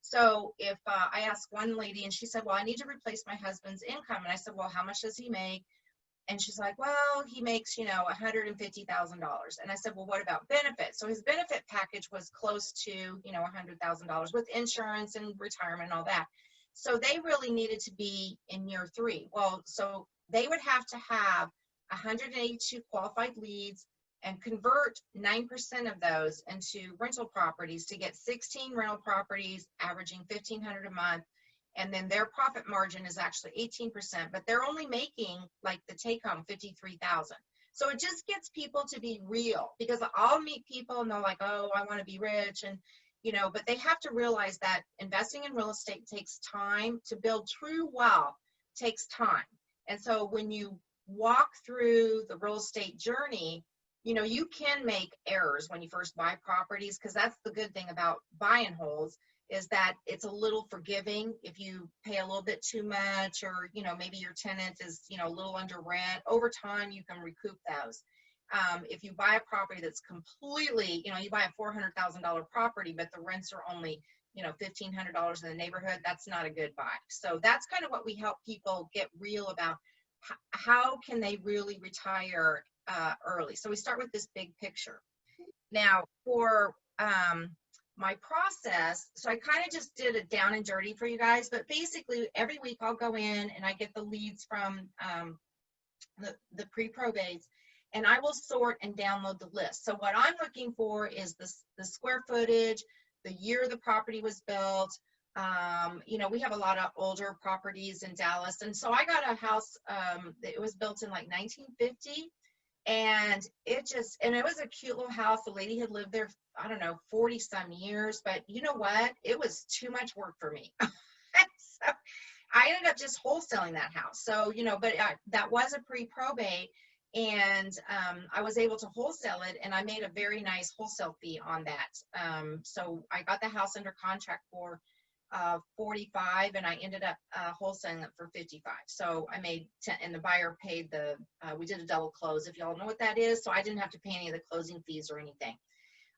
So if I asked one lady, and she said, well, I need to replace my husband's income. And I said, well, how much does he make? And she's like, well, he makes, you know, $150,000. And I said, well, what about benefits? So his benefit package was close to, you know, $100,000 with insurance and retirement and all that. So they really needed to be in year 3. Well, so they would have to have 182 qualified leads and convert 9% of those into rental properties to get 16 rental properties averaging $1,500 a month. And then their profit margin is actually 18%, but they're only making, like, the take home $53,000. So it just gets people to be real, because I'll meet people and they're like, oh, I want to be rich. And, you know, but they have to realize that investing in real estate takes time. To build true wealth takes time. And so when you walk through the real estate journey, you know, you can make errors when you first buy properties, because that's the good thing about buy and holds, is that it's a little forgiving. If you pay a little bit too much, or, you know, maybe your tenant is, you know, a little under rent, over time you can recoup those. If you buy a property that's completely, you know, you buy a $400,000 property, but the rents are only, you know, $1,500 in the neighborhood, that's not a good buy. So that's kind of what we help people get real about. How can they really retire early? So we start with this big picture. Now for my process, so I kind of just did it down and dirty for you guys, but basically every week I'll go in and I get the leads from the pre-probates, and I will sort and download the list. So what I'm looking for is the square footage, the year the property was built. You know, we have a lot of older properties in Dallas, and so I got a house that was built in like 1950. And it was a cute little house. The lady had lived there, I don't know, 40 some years, but you know what? It was too much work for me. So I ended up just wholesaling that house. So, you know, but that was a pre-probate, and I was able to wholesale it, and I made a very nice wholesale fee on that. So I got the house under contract for 45, and I ended up wholesaling it for 55. So I made 10, and the buyer paid the, we did a double close, if y'all know what that is. So I didn't have to pay any of the closing fees or anything.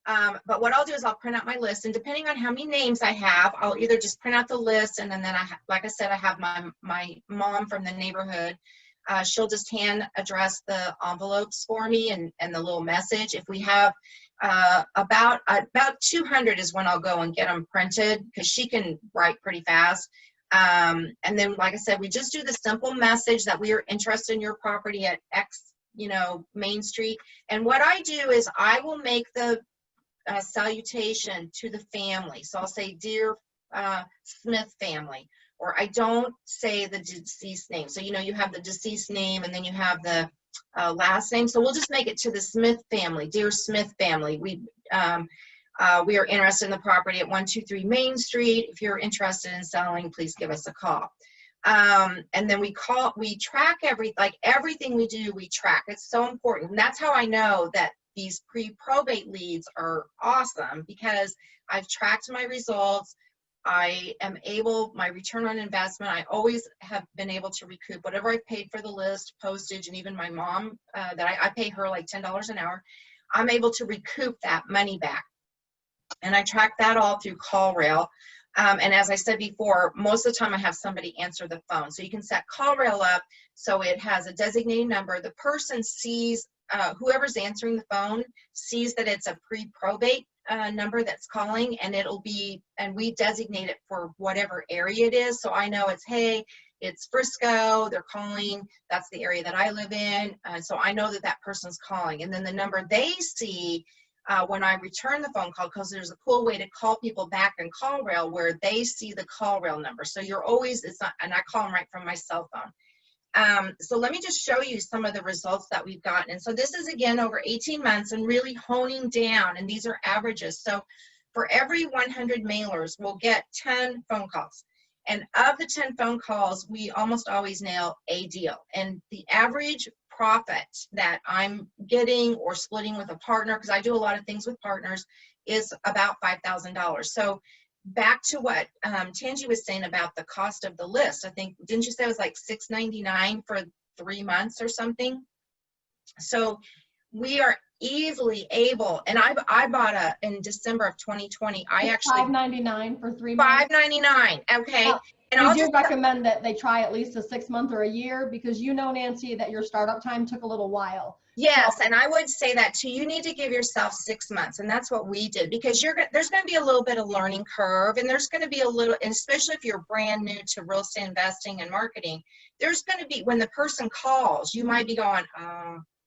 But what I'll do is I'll print out my list, and depending on how many names I have, I'll either just print out the list, and then like I said, I have my mom from the neighborhood. She'll just hand address the envelopes for me and the little message. If we have about 200 is when I'll go and get them printed, because she can write pretty fast. And then, like I said, we just do the simple message that we are interested in your property at X, Main Street. And what I do is I will make the salutation to the family. So I'll say, dear Smith family, or I don't say the deceased name. So, you have the deceased name, and then you have the last name. So we'll just make it to the Smith family. Dear Smith family, we are interested in the property at 123 Main Street. If you're interested in selling, please give us a call. And then we track everything we do, we track. It's so important. And that's how I know that these pre-probate leads are awesome, because I've tracked my results. I am able, my return on investment, I always have been able to recoup whatever I paid for the list, postage, and even my mom, that I pay her like $10 an hour. I'm able to recoup that money back. And I track that all through CallRail. And as I said before, most of the time I have somebody answer the phone. So you can set CallRail up so it has a designated number. The person sees, whoever's answering the phone sees that it's a pre-probate number that's calling, and it'll be, and we designate it for whatever area it is. So I know it's, hey, it's Frisco, they're calling, that's the area that I live in. So I know that that person's calling. And then the number they see when I return the phone call, because there's a cool way to call people back in CallRail where they see the CallRail number. So you're always, it's not, and I call them right from my cell phone. So let me just show you some of the results that we've gotten. And so this is, again, over 18 months and really honing down, and these are averages. So for every 100 mailers, we'll get 10 phone calls. And of the 10 phone calls, we almost always nail a deal. And the average profit that I'm getting or splitting with a partner, because I do a lot of things with partners, is about $5,000. So back to what Tangie was saying about the cost of the list. I think, didn't you say it was like $6.99 for 3 months or something? So we are easily able, and I bought in December of 2020. I actually $5.99 for 3 months. $5.99. Okay. Now, and we I'll do just recommend that they try at least a 6 month or a year, because Nancy, that your startup time took a little while. Yes, and I would say that too. You need to give yourself 6 months, and that's what we did, because there's going to be a little bit of learning curve, and there's going to be a little, and especially if you're brand new to real estate investing and marketing, there's going to be, when the person calls, you might be going,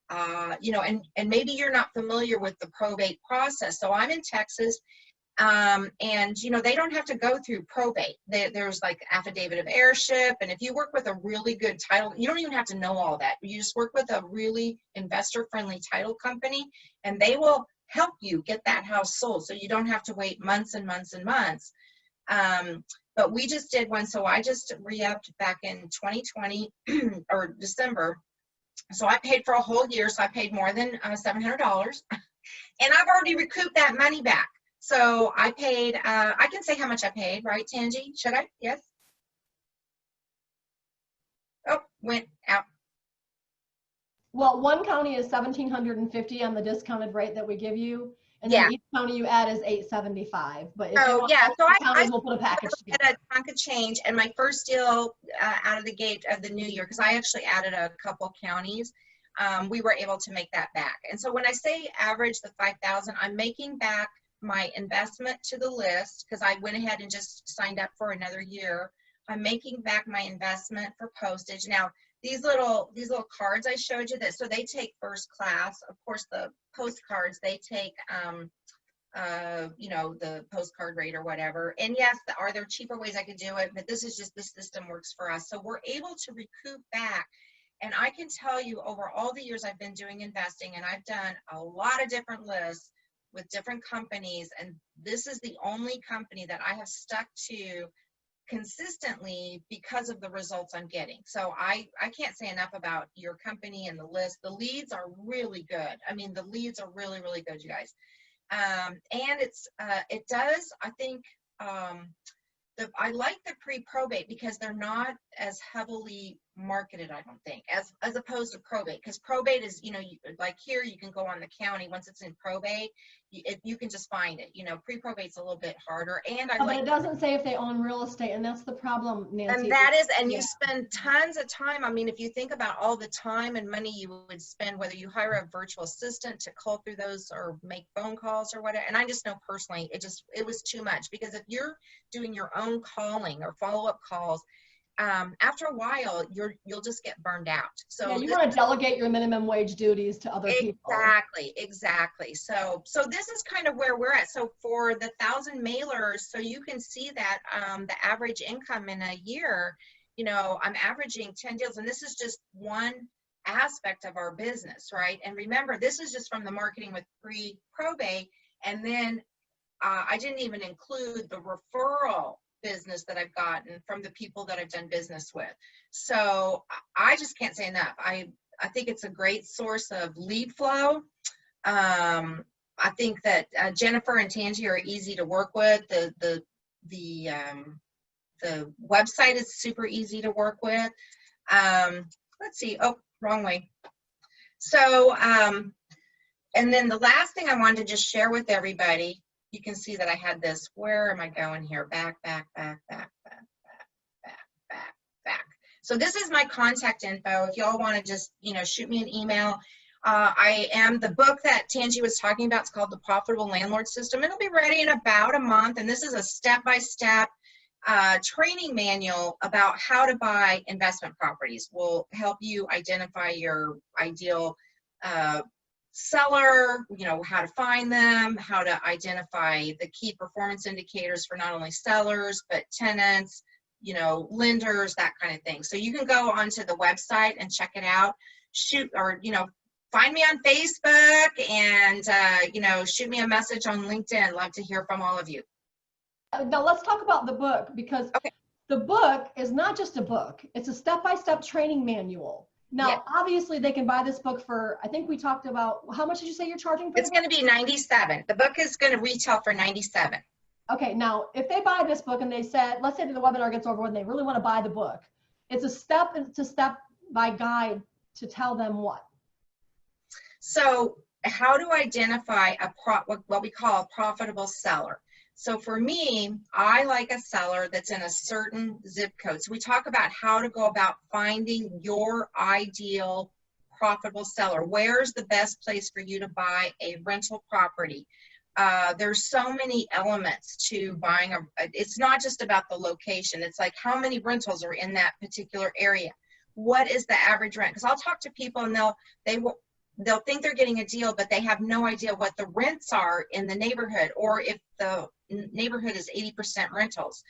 and maybe you're not familiar with the probate process. So I'm in Texas, and they don't have to go through probate. There's like affidavit of heirship, and if you work with a really good title, you don't even have to know all that. You just work with a really investor-friendly title company, and they will help you get that house sold, so you don't have to wait months and months and months. But we just did one, so I just re-upped back in 2020 or December. So I paid for a whole year, so I paid more than $700, and I've already recouped that money back. So I paid, I can say how much I paid, right, Tangie? Should I? Yes? Oh, went out. Well, one county is $1,750 on the discounted rate that we give you, and then each county you add is $875. But if you want counties, we'll put a package together. I had a chunk of change, and my first deal out of the gate of the new year, because I actually added a couple counties, we were able to make that back. And so when I say average the 5,000, I'm making back my investment to the list, because I went ahead and just signed up for another year. I'm making back my investment for postage. Now, these little cards I showed you, so they take first class. Of course, the postcards, they take the postcard rate or whatever. And yes, are there cheaper ways I could do it? But this is just, this system works for us. So we're able to recoup back. And I can tell you, over all the years I've been doing investing, and I've done a lot of different lists with different companies, and this is the only company that I have stuck to consistently because of the results I'm getting. So I can't say enough about your company and the list. The leads are really good. I mean, the leads are really, really good, you guys. And it does, I think, I like the pre-probate because they're not as heavily marketed, I don't think, as opposed to probate. Because probate is, you know, like here, you can go on the county. Once it's in probate, you can just find it. You know, pre-probate's a little bit harder. And I But like, it doesn't say if they own real estate, and that's the problem, Nancy. and that is, and Yeah. you spend tons of time. I mean, if you think about all the time and money you would spend, whether you hire a virtual assistant to call through those or make phone calls or whatever. And I just know personally, it was too much, because if you're doing your own calling or follow-up calls, after a while, you'll just get burned out. So yeah, you want to delegate your minimum wage duties to other people. Exactly. So this is kind of where we're at. So for the 1,000 mailers, so you can see that the average income in a year, you know, I'm averaging 10 deals, and this is just one aspect of our business, right? And remember, this is just from the marketing with pre-probate, and then I didn't even include the referral business that I've gotten from the people that I've done business with. So I just can't say enough. I think it's a great source of lead flow. I think that Jennifer and TANGIE are easy to work with. The website is super easy to work with. Let's see. Oh, wrong way. So, and then the last thing I wanted to just share with everybody, you can see that I had this, where am I going here? Back. So this is my contact info. If y'all want to just, you know, shoot me an email. I am, the book that TANGIE was talking about, it's called The Profitable Landlord System. It'll be ready in about a month. And this is a step-by-step training manual about how to buy investment properties. Will help you identify your ideal seller, you know, how to find them, how to identify the key performance indicators for not only sellers, but tenants, you know, lenders, that kind of thing. So you can go onto the website and check it out, you know, find me on Facebook and, you know, shoot me a message on LinkedIn. Love to hear from all of you. Now let's talk about the book, because the book is not just a book. It's a step-by-step training manual. Now, obviously, they can buy this book for, I think we talked about, how much did you say you're charging for? It's going to be $97. The book is going to retail for $97. Okay, now, if they buy this book and they said, let's say that the webinar gets over and they really want to buy the book, it's a step by guide to tell them what? So how to identify what we call a profitable seller. So for me, I like a seller that's in a certain zip code. So we talk about how to go about finding your ideal profitable seller. Where's the best place for you to buy a rental property? There's so many elements to buying it's not just about the location. It's like, how many rentals are in that particular area? What is the average rent? Because I'll talk to people and they'll think they're getting a deal, but they have no idea what the rents are in the neighborhood, or if the neighborhood is 80% rentals.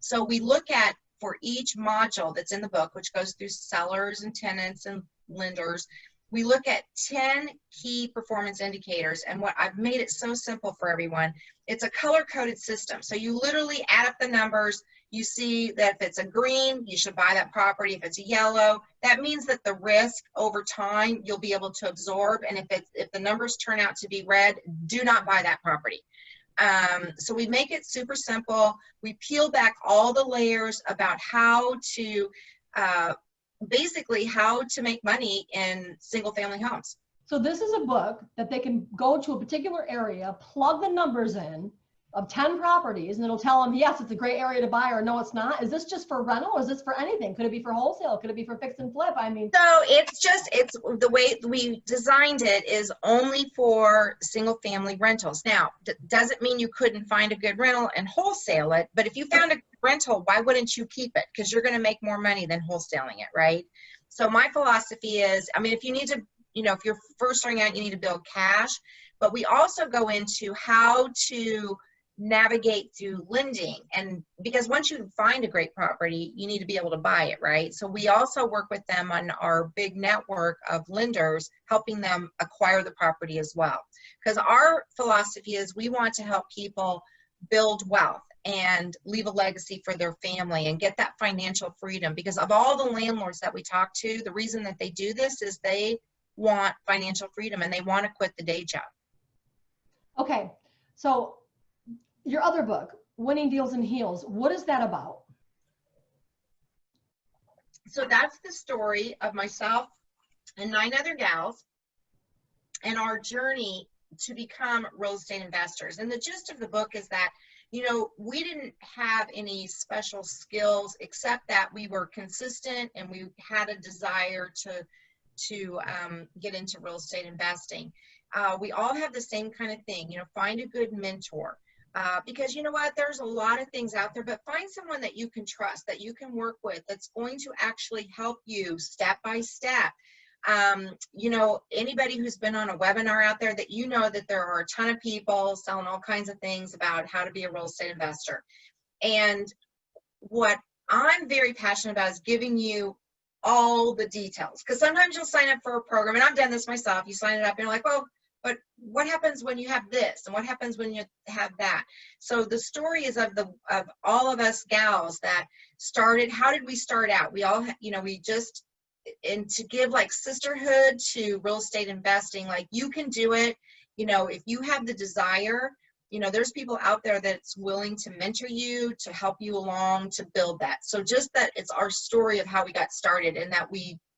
So we look at, for each module that's in the book, which goes through sellers and tenants and lenders, we look at 10 key performance indicators. And what I've made it so simple for everyone, it's a color-coded system. So you literally add up the numbers. You see that if it's a green, you should buy that property. If it's a yellow, that means that the risk over time you'll be able to absorb. And if the numbers turn out to be red, do not buy that property. So we make it super simple. We peel back all the layers about how to, basically how to make money in single family homes. So this is a book that they can go to a particular area, plug the numbers in of 10 properties, and it'll tell them, yes, it's a great area to buy, or no, it's not. Is this just for rental, or is this for anything? Could it be for wholesale? Could it be for fix and flip? I mean, so it's the way we designed it is only for single family rentals. Now, doesn't mean you couldn't find a good rental and wholesale it, but if you found a good rental, why wouldn't you keep it? Because you're going to make more money than wholesaling it, right? So my philosophy is, I mean, if you need to, you know, if you're first starting out, you need to build cash, but we also go into how to navigate through lending. And because once you find a great property, you need to be able to buy it, right? So we also work with them on our big network of lenders, helping them acquire the property as well. Because our philosophy is we want to help people build wealth and leave a legacy for their family and get that financial freedom. Because of all the landlords that we talk to, the reason that they do this is they want financial freedom and they want to quit the day job. okay, so your other book, Winning Deals and Heels. What is that about? So that's the story of myself and 9 other gals and our journey to become real estate investors. And the gist of the book is that, you know, we didn't have any special skills except that we were consistent and we had a desire to get into real estate investing. We all have the same kind of thing, you know, find a good mentor. Because you know what, there's a lot of things out there, but find someone that you can trust, that you can work with, that's going to actually help you step by step. You know, anybody who's been on a webinar out there, that you know that there are a ton of people selling all kinds of things about how to be a real estate investor. And what I'm very passionate about is giving you all the details, because sometimes you'll sign up for a program, and I've done this myself. You sign it up and you're like, well, but what happens when you have this, and what happens when you have that? So the story is of all of us gals that started. How did we start out? We all, you know, we just, and to give like sisterhood to real estate investing, like you can do it. You know, if you have the desire, you know, there's people out there that's willing to mentor you, to help you along, to build that. So just that it's our story of how we got started, and that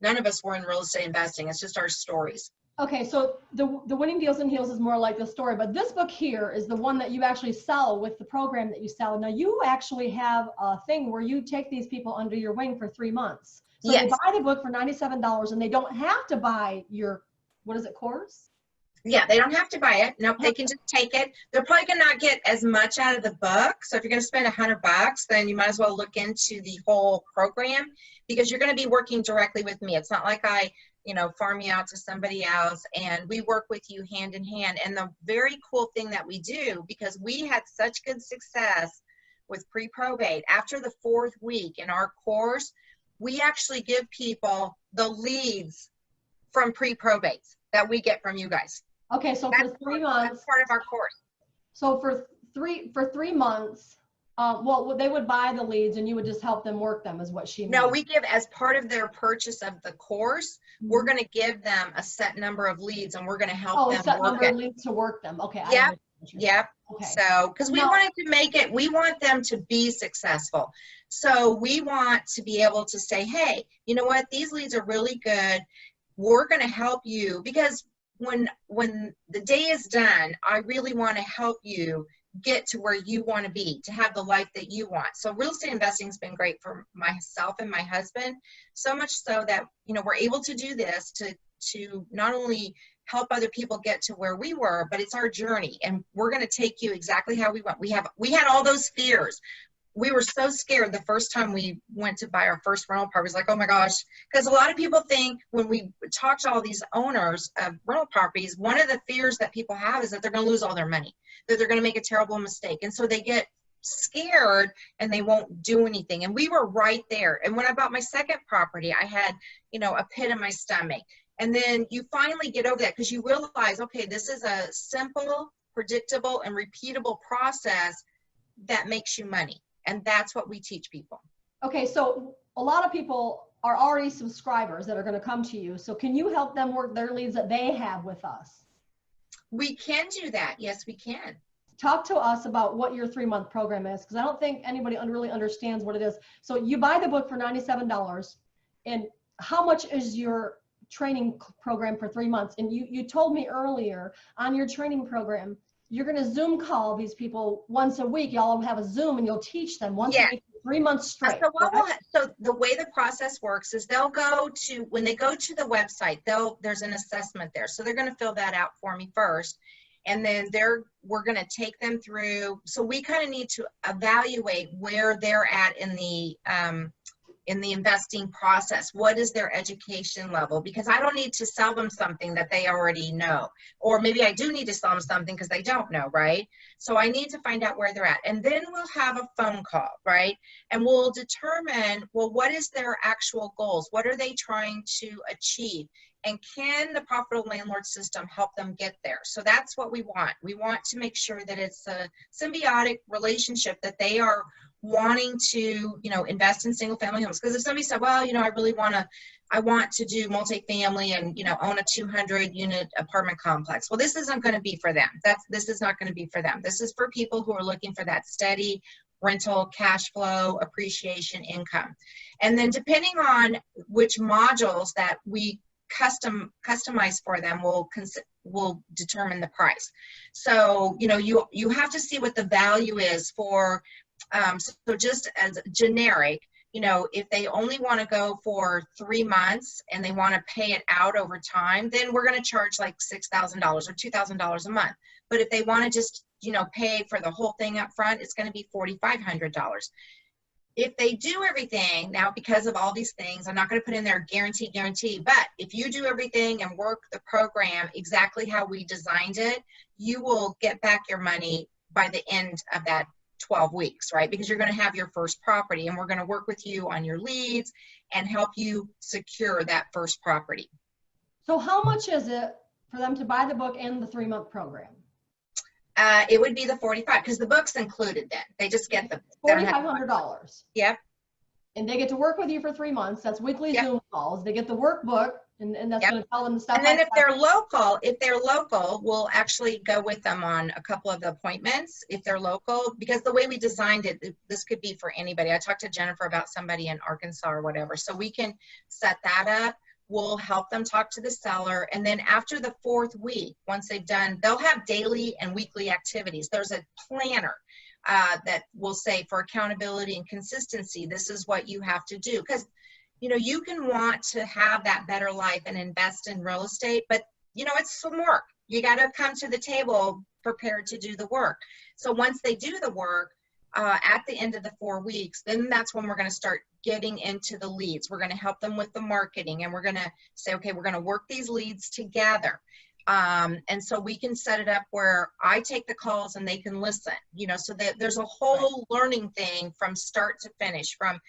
none of us were in real estate investing. It's just our stories. Okay, so the Winning Deals and Heels is more like the story, but this book here is the one that you actually sell with the program that you sell. Now you actually have a thing where you take these people under your wing for 3 months. So yes. They buy the book for $97 and they don't have to buy your, what is it, course? Yeah, they don't have to buy it. Nope, they can just take it. They're probably gonna not get as much out of the book. So if you're gonna spend $100, then you might as well look into the whole program, because you're gonna be working directly with me. It's not like I, you know, farm you out to somebody else, and we work with you hand in hand. And the very cool thing that we do, because we had such good success with pre-probate, after the 4th week in our course, we actually give people the leads from pre-probates that we get from you guys. Okay, so That's for 3 months. That's part of our course. So for three months, well, they would buy the leads and you would just help them work them, is what she means. No, we give, as part of their purchase of the course, we're going to give them a set number of leads, and we're going to help them a set work number it. of leads to work them. Okay. Yep. Yep. Okay. So, because we wanted to make it, we want them to be successful. So we want to be able to say, hey, you know what? These leads are really good. We're going to help you, because when the day is done, I really want to help you get to where you want to be, to have the life that you want. So real estate investing has been great for myself and my husband, so much so that, you know, we're able to do this to not only help other people get to where we were, but it's our journey, and we're going to take you exactly how we want. We had all those fears. We were so scared the first time we went to buy our first rental property. It was like, oh my gosh, because a lot of people think, when we talk to all these owners of rental properties, one of the fears that people have is that they're going to lose all their money, that they're going to make a terrible mistake. And so they get scared and they won't do anything. And we were right there. And when I bought my second property, I had, you know, a pit in my stomach. And then you finally get over that, because you realize, okay, this is a simple, predictable, and repeatable process that makes you money. And that's what we teach people. Okay, so a lot of people are already subscribers that are going to come to you. So can you help them work their leads that they have with us? We can do that. Yes, we can. Talk to us about what your 3-month program is, because I don't think anybody really understands what it is. So you buy the book for $97, and how much is your training program for 3 months? And you told me earlier on your training program, you're going to Zoom call these people once a week. Y'all have a Zoom and you'll teach them once a week, 3 months straight. So the way the process works is they'll go to, when they go to the website, there's an assessment there. So they're going to fill that out for me first. And then we're going to take them through. So we kind of need to evaluate where they're at in the investing process. What is their education level? Because I don't need to sell them something that they already know, or maybe I do need to sell them something because they don't know, right? So I need to find out where they're at, and then we'll have a phone call, right? And we'll determine, well, what is their actual goals? What are they trying to achieve? and can the profitable landlord system help them get there? So that's what we want. We want to make sure that it's a symbiotic relationship, that they are wanting to, invest in single family homes. Because if somebody said, well, I want to do multifamily and, own a 200 unit apartment complex. Well, this isn't going to be for them. This is not going to be for them. This is for people who are looking for that steady rental cash flow, appreciation, income. And then depending on which modules that we customize for them will determine the price. So, you have to see what the value is for, so just as generic, if they only want to go for 3 months and they want to pay it out over time, then we're going to charge like $6,000 or $2,000 a month. But if they want to just, pay for the whole thing up front, it's going to be $4,500. If they do everything, now because of all these things, I'm not going to put in there guarantee, but if you do everything and work the program exactly how we designed it, you will get back your money by the end of that 12 weeks, right? Because you're going to have your first property, and we're going to work with you on your leads and help you secure that first property. So how much is it for them to buy the book and the 3-month program? It would be the 45, because the book's included then. They just get the $4,500. Yep. And they get to work with you for 3 months. That's weekly Zoom calls. They get the workbook, and that's going to tell them the stuff. And then if they're local, we'll actually go with them on a couple of the appointments if they're local, because the way we designed it, this could be for anybody. I talked to Jennifer about somebody in Arkansas or whatever, so we can set that up. We'll help them talk to the seller, and then after the 4th week, once they've done, they'll have daily and weekly activities. There's a planner that will say, for accountability and consistency, this is what you have to do. Because you can want to have that better life and invest in real estate, but it's some work. You got to come to the table prepared to do the work. So once they do the work, at the end of the 4 weeks, then that's when we're going to start getting into the leads. We're going to help them with the marketing, and we're going to say, okay, we're going to work these leads together. And so we can set it up where I take the calls and they can listen, so that there's a whole learning thing from start to finish, from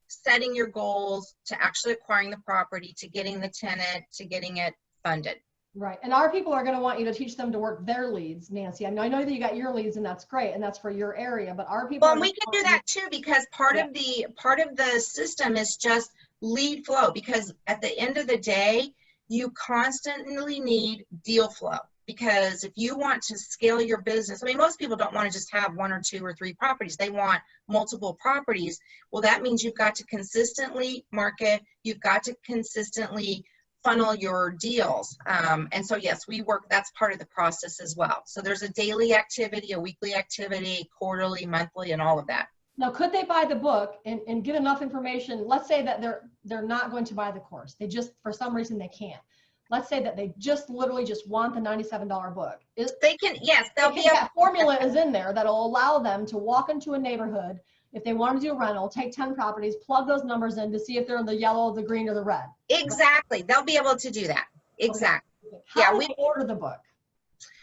setting your goals to actually acquiring the property, to getting the tenant, to getting it funded. Right. And our people are going to want you to teach them to work their leads, Nancy. I know that you got your leads, and that's great, and that's for your area, but our people. Well, we can do that too, because part of the system is just lead flow, because at the end of the day, you constantly need deal flow. Because if you want to scale your business, most people don't want to just have 1 or 2 or 3 properties. They want multiple properties. Well, that means you've got to consistently market. You've got to consistently funnel your deals. And so, yes, we work, that's part of the process as well. So there's a daily activity, a weekly activity, quarterly, monthly, and all of that. Now, could they buy the book and get enough information? Let's say that they're not going to buy the course. They just, for some reason, they can't. Let's say that they just literally want the $97 book. They can, yes, they'll be that formula is in there that'll allow them to walk into a neighborhood. If they want to do a rental, take 10 properties, plug those numbers in to see if they're in the yellow, the green, or the red. Exactly. They'll be able to do that. Exactly. Okay. How do we order the book?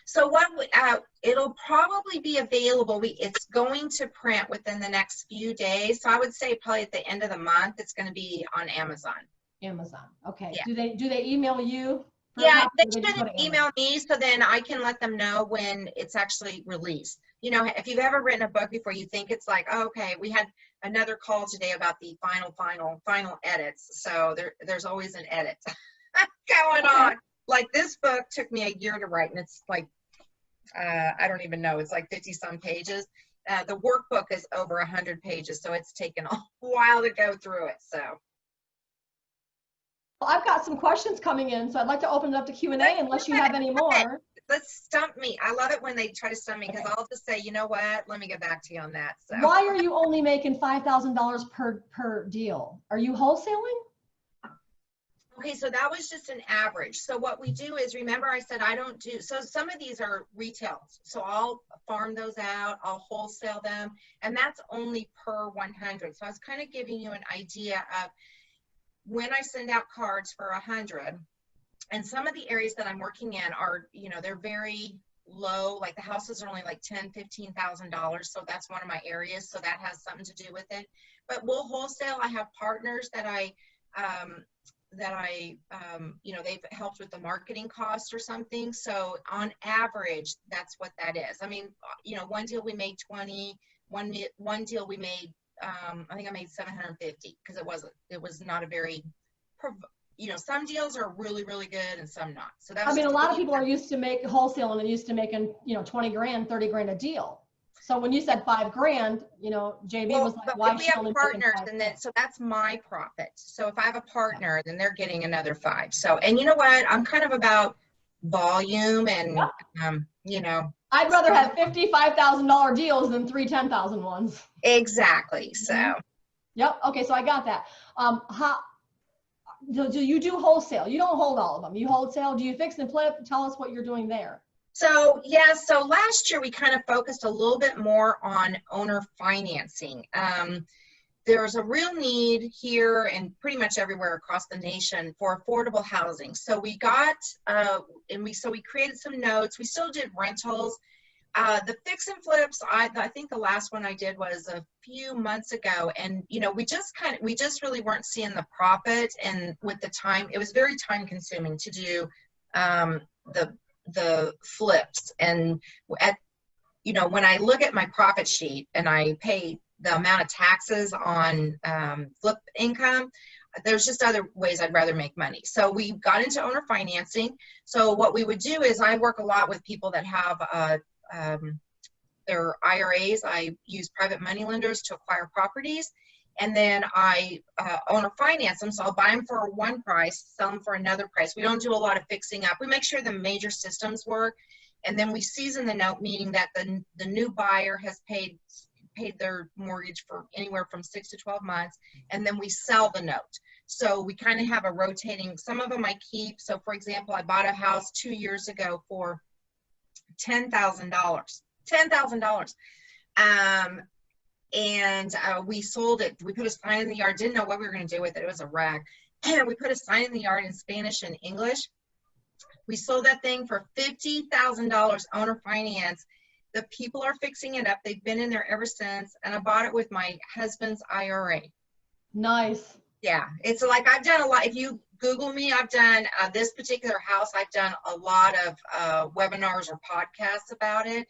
So it'll probably be available. It's going to print within the next few days. So I would say probably at the end of the month, it's going to be on Amazon. Amazon. Okay. Yeah. Do they email you? Yeah, they should email me, so then I can let them know when it's actually released. If you've ever written a book before, you think it's like, oh, okay, we had another call today about the final edits. So there's always an edit going on. Like this book took me a year to write, and it's like, I don't even know, it's like 50 some pages. The workbook is over 100 pages, so it's taken a while to go through it. So. Well, I've got some questions coming in, so I'd like to open it up to Q&A unless you have any more. Let's stump me. I love it when they try to stump me, because I'll just say, you know what, let me get back to you on that. So. Why are you only making $5,000 per deal? Are you wholesaling? Okay, so that was just an average. So what we do is, remember I said I don't do, so some of these are retail. So I'll farm those out, I'll wholesale them, and that's only per 100. So I was kind of giving you an idea of when I send out cards for 100, and some of the areas that I'm working in are, they're very low, like the houses are only like $10,000, $15,000. So that's one of my areas. So that has something to do with it. But we'll wholesale. I have partners that you know, they've helped with the marketing cost or something. So on average, that's what that is. I mean, you know, one deal we made 20, one deal we made, I think I made 750 because it was not a very, you know, some deals are really, really good and some not. So that was, I mean, a lot of people are used to make wholesale and used to making, you know, 20 grand, 30 grand a deal. So when you said 5 grand, you know, JB was like, why we she have only partners, and then so that's my profit. So if I have a partner, then they're getting another 5. So, and you know what, I'm kind of about volume and you know, I'd rather have $55,000 deals than 3 $10,000 ones. Exactly. So yep. Okay, so I got that. How do you do wholesale? You don't hold all of them. You wholesale. Do you fix and flip? Tell us what you're doing there. So yeah, so last year we kind of focused a little bit more on owner financing. There's a real need here and pretty much everywhere across the nation for affordable housing. So we got, so we created some notes. We still did rentals. The fix and flips, I think the last one I did was a few months ago, and you know, we just really weren't seeing the profit, and with the time, it was very time consuming to do the flips. And you know, when I look at my profit sheet and I pay the amount of taxes on flip income, there's just other ways I'd rather make money. So we got into owner financing. So what we would do is I work a lot with people that have their IRAs. I use private money lenders to acquire properties, and then I owner finance them. So I'll buy them for one price, sell them for another price. We don't do a lot of fixing up. We make sure the major systems work, and then we season the note, meaning that the new buyer has paid their mortgage for anywhere from 6 to 12 months, and then we sell the note. So we kind of have a rotating, some of them I keep. So for example, I bought a house 2 years ago for $10,000. And we sold it. We put a sign in the yard, didn't know what we were going to do with it. It was a wreck. And we put a sign in the yard in Spanish and English. We sold that thing for $50,000 owner finance. The people are fixing it up. They've been in there ever since. And I bought it with my husband's IRA. Nice. Yeah, it's like I've done a lot. If you Google me, I've done this particular house. I've done a lot of webinars or podcasts about it.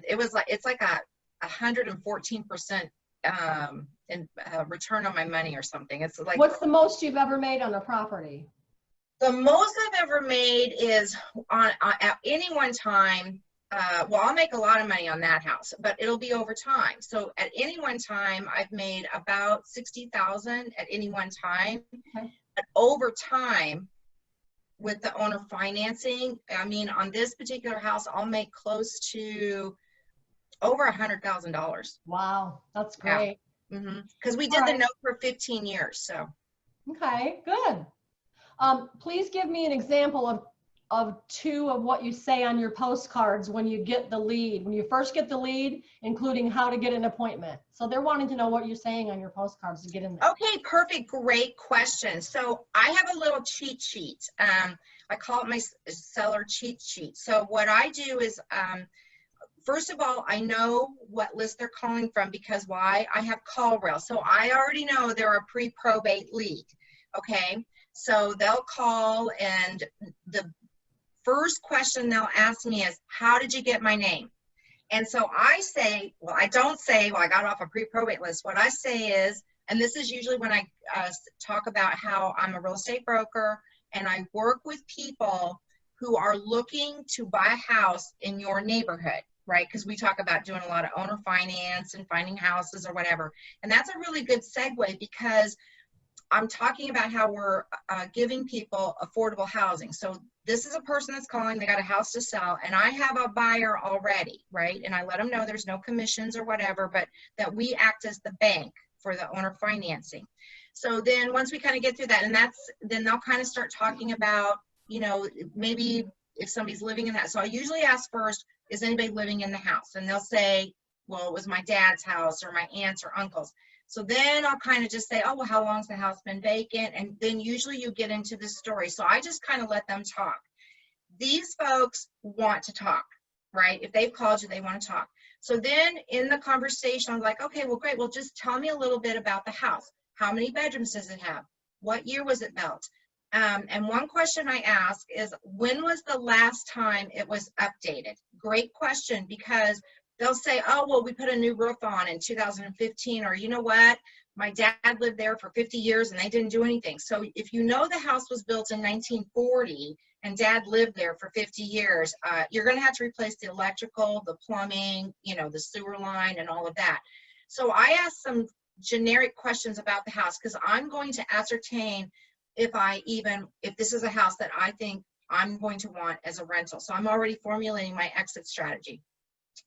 It's like a 114% in return on my money or something. It's like, what's the most you've ever made on a property? The most I've ever made is on at any one time. Well, I'll make a lot of money on that house, but it'll be over time. So at any one time, I've made about $60,000 at any one time. Okay. But over time, with the owner financing, I mean, on this particular house, I'll make close to over $100,000. Wow, that's great. Yeah. Because we did the note for 15 years. So. Okay, good. Please give me an example of 2 of what you say on your postcards when you get the lead, when you first get the lead, including how to get an appointment. So they're wanting to know what you're saying on your postcards to get in there. Okay, perfect. Great question. So I have a little cheat sheet. I call it my seller cheat sheet. So what I do is, first of all, I know what list they're calling from, because why? I have call rail. So I already know they're a pre-probate lead. Okay, so they'll call, and the first question they'll ask me is, how did you get my name? And so I say, well, I don't say, well, I got off a pre-probate list. What I say is, and this is usually when I talk about how I'm a real estate broker and I work with people who are looking to buy a house in your neighborhood, right? Because we talk about doing a lot of owner finance and finding houses or whatever. And that's a really good segue, because I'm talking about how we're giving people affordable housing. So this is a person that's calling, they got a house to sell, and I have a buyer already, right? And I let them know there's no commissions or whatever, but that we act as the bank for the owner financing. So then once we kind of get through that, and then they'll kind of start talking about, you know, maybe if somebody's living in that. So I usually ask first, is anybody living in the house? And they'll say, well, it was my dad's house or my aunt's or uncle's. So then I'll kind of just say, oh, well, how long's the house been vacant? And then usually you get into the story. So I just kind of let them talk. These folks want to talk, right? If they've called you, they want to talk. So then in the conversation, I'm like, okay, well, great. Well, just tell me a little bit about the house. How many bedrooms does it have? what year was it built? And one question I ask is, when was the last time it was updated? Great question, because they'll say, oh, well, we put a new roof on in 2015, or you know what? My dad lived there for 50 years and they didn't do anything. So if you know the house was built in 1940 and dad lived there for 50 years, you're going to have to replace the electrical, the plumbing, you know, the sewer line and all of that. So I asked some generic questions about the house because I'm going to ascertain if this is a house that I think I'm going to want as a rental. So I'm already formulating my exit strategy.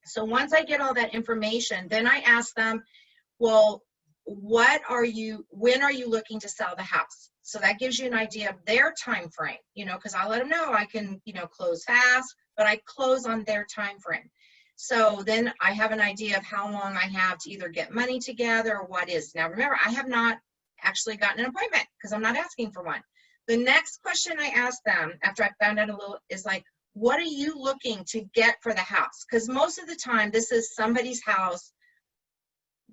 So once I get all that information, then I ask them, well, when are you looking to sell the house? So that gives you an idea of their time frame, you know, because I'll let them know I can, you know, close fast, but I close on their time frame. So then I have an idea of how long I have to either get money together or what is. Now, remember, I have not actually gotten an appointment because I'm not asking for one. The next question I ask them after I found out a little is like, what are you looking to get for the house? Because most of the time, this is somebody's house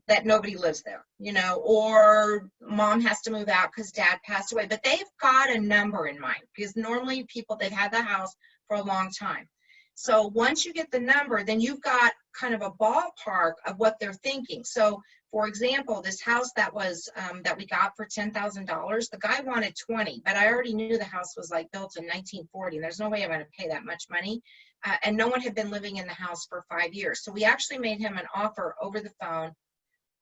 that nobody lives there, you know, or mom has to move out because dad passed away, but they've got a number in mind because normally people, they've had the house for a long time. So once you get the number, then you've got kind of a ballpark of what they're thinking. So for example, this house that was, that we got for $10,000, the guy wanted 20, but I already knew the house was like built in 1940. And there's no way I'm going to pay that much money. And no one had been living in the house for 5 years. So we actually made him an offer over the phone.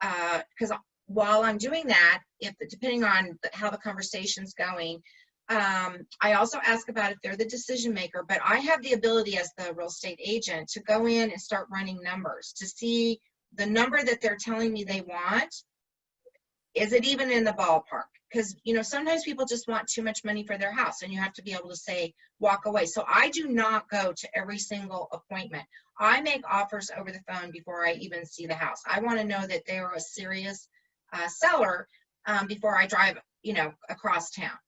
Because while I'm doing that, depending on how the conversation's going, I also ask about if they're the decision maker, but I have the ability as the real estate agent to go in and start running numbers to see the number that they're telling me they want. Is it even in the ballpark? Because, you know, sometimes people just want too much money for their house and you have to be able to say, walk away. So I do not go to every single appointment. I make offers over the phone before I even see the house. I want to know that they're a serious seller before I drive, you know, across town.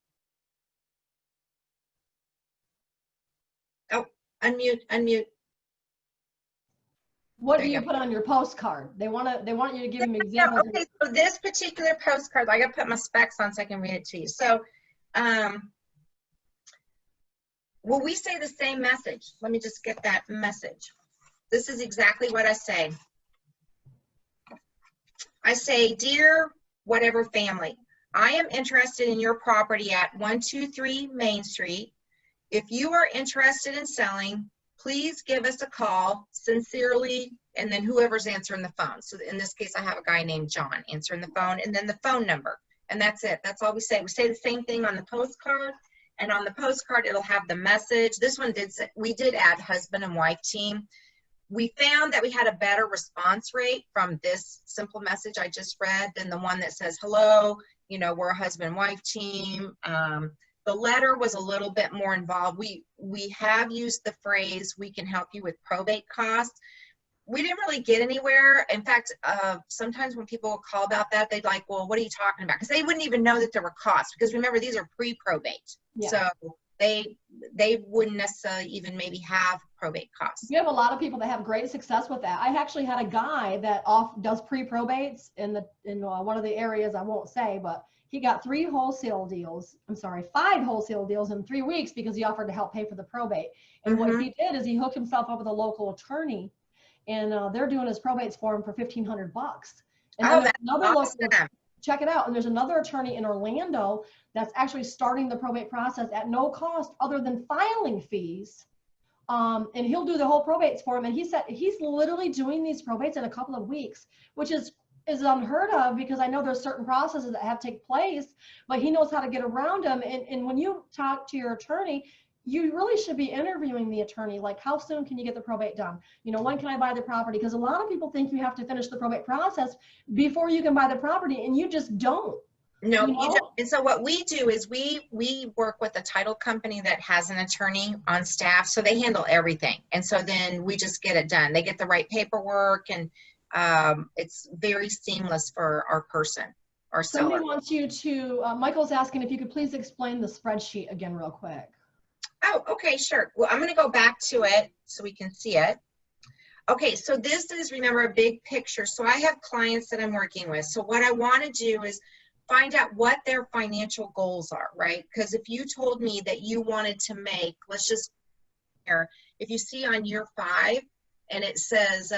Oh, unmute. What do you put on your postcard? They want you to give them examples. Okay, so this particular postcard, I got to put my specs on so I can read it to you. So, well, we say the same message. Let me just get that message. This is exactly what I say. I say, dear whatever family, I am interested in your property at 123 Main Street. If you are interested in selling, please give us a call. Sincerely, and then whoever's answering the phone. So in this case, I have a guy named John answering the phone, and then the phone number. And that's it. That's all we say. We say the same thing on the postcard, and on the postcard, it'll have the message. This one we did add husband and wife team. We found that we had a better response rate from this simple message I just read than the one that says, hello, you know, we're a husband and wife team. The letter was a little bit more involved. We have used the phrase, we can help you with probate costs. We didn't really get anywhere. In fact, sometimes when people call about that, they'd like, well, what are you talking about? Because they wouldn't even know that there were costs. Because remember, these are pre-probate. Yeah. So they wouldn't necessarily even maybe have probate costs. You have a lot of people that have great success with that. I actually had a guy that does pre-probates in one of the areas I won't say, but he got 5 wholesale deals in 3 weeks because he offered to help pay for the probate. And what he did is he hooked himself up with a local attorney, and they're doing his probates for him for $1,500. And then another local, check it out. And there's another attorney in Orlando that's actually starting the probate process at no cost other than filing fees. And he'll do the whole probates for him. And he said he's literally doing these probates in a couple of weeks, which is unheard of, because I know there's certain processes that have to take place, but he knows how to get around them. And when you talk to your attorney, you really should be interviewing the attorney, like, how soon can you get the probate done? You know, when can I buy the property? Because a lot of people think you have to finish the probate process before you can buy the property, and you just don't. No, you don't. And so what we do is we work with a title company that has an attorney on staff, so they handle everything. And so then we just get it done. They get the right paperwork, and it's very seamless for our person, our seller. Somebody wants you to, Michael's asking if you could please explain the spreadsheet again real quick. Oh, okay, sure. Well, I'm going to go back to it so we can see it. Okay, so this is, remember, a big picture. So I have clients that I'm working with. So what I want to do is find out what their financial goals are, right? Because if you told me that you wanted to make, let's just here, if you see on year 5 and it says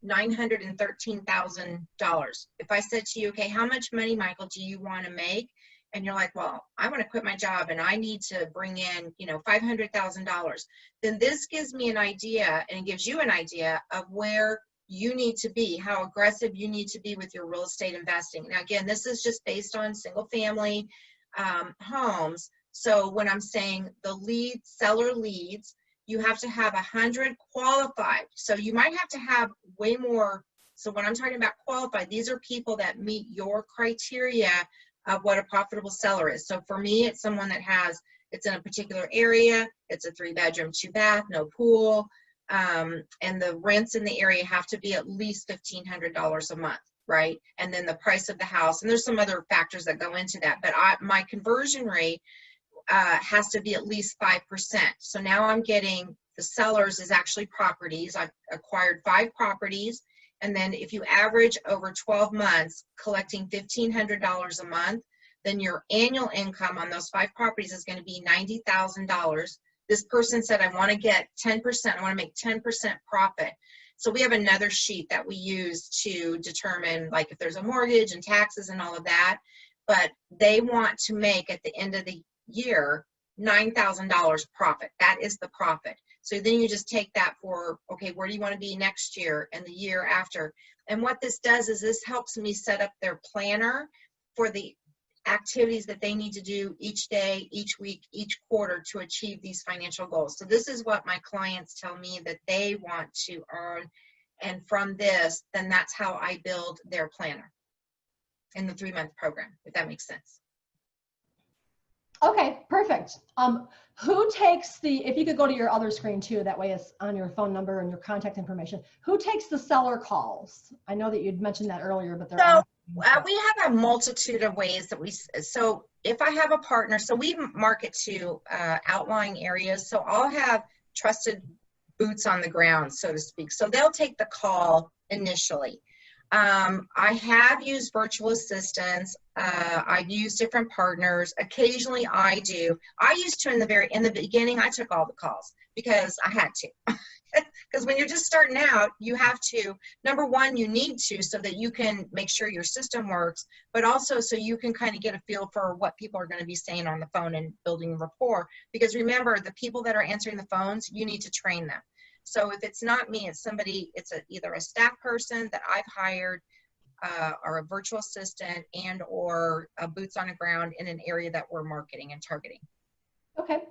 $913,000. If I said to you, okay, how much money, Michael, do you want to make? And you're like, well, I want to quit my job and I need to bring in, you know, $500,000. Then this gives me an idea and gives you an idea of where you need to be, how aggressive you need to be with your real estate investing. Now, again, this is just based on single family homes. So when I'm saying the seller leads, you have to have 100 qualified. So you might have to have way more. So when I'm talking about qualified, these are people that meet your criteria of what a profitable seller is. So for me, it's someone that it's in a particular area, it's a 3-bedroom, 2-bath, no pool, and the rents in the area have to be at least $1,500 a month, right? And then the price of the house, and there's some other factors that go into that, but my conversion rate has to be at least 5%. So now I'm getting, the sellers is actually properties. I've acquired 5 properties. And then if you average over 12 months collecting $1,500 a month, then your annual income on those 5 properties is going to be $90,000. This person said, I want to get 10%. I want to make 10% profit. So we have another sheet that we use to determine, like, if there's a mortgage and taxes and all of that. But they want to make at the end of the year $9,000 profit. That is the profit. So then you just take that for, okay, where do you want to be next year and the year after? And what this does is this helps me set up their planner for the activities that they need to do each day, each week, each quarter to achieve these financial goals. So this is what my clients tell me that they want to earn. And from this, then that's how I build their planner in the 3-month program, if that makes sense. Okay, perfect. Who takes if you could go to your other screen too, that way it's on your phone number and your contact information. Who takes the seller calls? I know that you'd mentioned that earlier, but So we have a multitude of ways that so if I have a partner, so we market to outlying areas, so I'll have trusted boots on the ground, so to speak. So they'll take the call initially. I have used virtual assistants. I've used different partners. Occasionally I do. I used to in the beginning, I took all the calls because I had to. Because when you're just starting out, you have to, number one, you need to so that you can make sure your system works, but also so you can kind of get a feel for what people are going to be saying on the phone and building rapport. Because remember, the people that are answering the phones, you need to train them. So if it's not me, it's somebody, either a staff person that I've hired or a virtual assistant and or a boots on the ground in an area that we're marketing and targeting. Okay.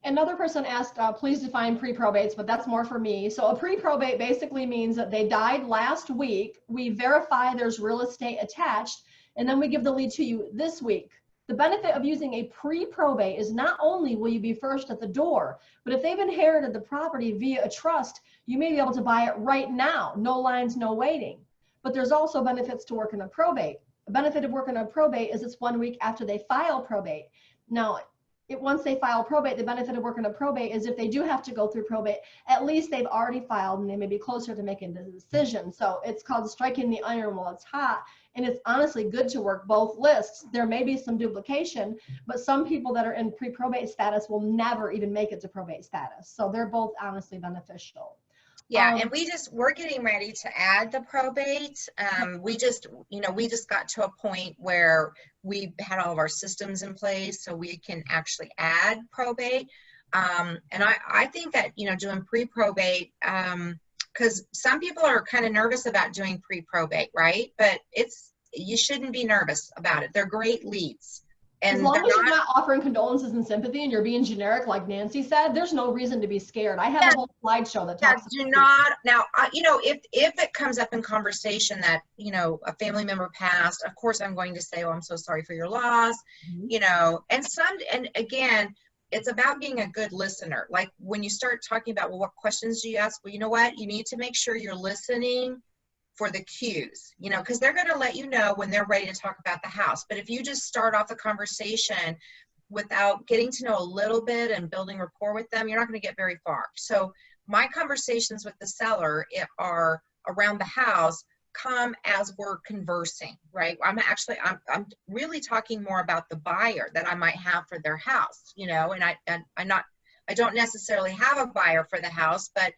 Another person asked, please define pre-probates, but that's more for me. So a pre-probate basically means that they died last week. We verify there's real estate attached, and then we give the lead to you this week. The benefit of using a pre-probate is not only will you be first at the door, but if they've inherited the property via a trust, you may be able to buy it right now. No lines, no waiting. But there's also benefits to working a probate. The benefit of working a probate is it's 1 week after they file probate. Now, once they file probate, the benefit of working a probate is if they do have to go through probate, at least they've already filed and they may be closer to making the decision. So it's called striking the iron while it's hot. And it's honestly good to work both lists. There may be some duplication, but some people that are in pre-probate status will never even make it to probate status. So they're both honestly beneficial. Yeah, and we're getting ready to add the probate. We just got to a point where we had all of our systems in place so we can actually add probate. And I think that, doing pre-probate, because some people are kind of nervous about doing pre-probate, right? But you shouldn't be nervous about it. They're great leads. And as long as you're not offering condolences and sympathy and you're being generic, like Nancy said, there's no reason to be scared. I have a whole slideshow that talks about do not. Now, if it comes up in conversation that, a family member passed, of course I'm going to say, oh, I'm so sorry for your loss, and again, it's about being a good listener. Like when you start talking about, well, what questions do you ask? Well, you know what? You need to make sure you're listening for the cues, because they're going to let you know when they're ready to talk about the house. But if you just start off the conversation without getting to know a little bit and building rapport with them, you're not going to get very far. So my conversations with the seller are around the house, come as we're conversing, right? I'm really talking more about the buyer that I might have for their house, you know, and I don't necessarily have a buyer for the house, but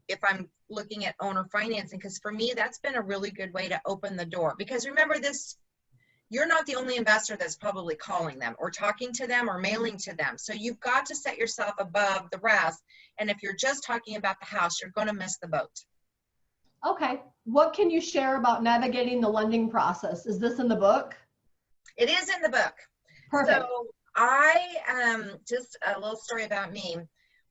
if I'm looking at owner financing, because for me, that's been a really good way to open the door. Because remember this, you're not the only investor that's probably calling them or talking to them or mailing to them. So you've got to set yourself above the rest. And if you're just talking about the house, you're going to miss the boat. Okay. What can you share about navigating the lending process? Is this in the book? It is in the book. Perfect. So just a little story about me.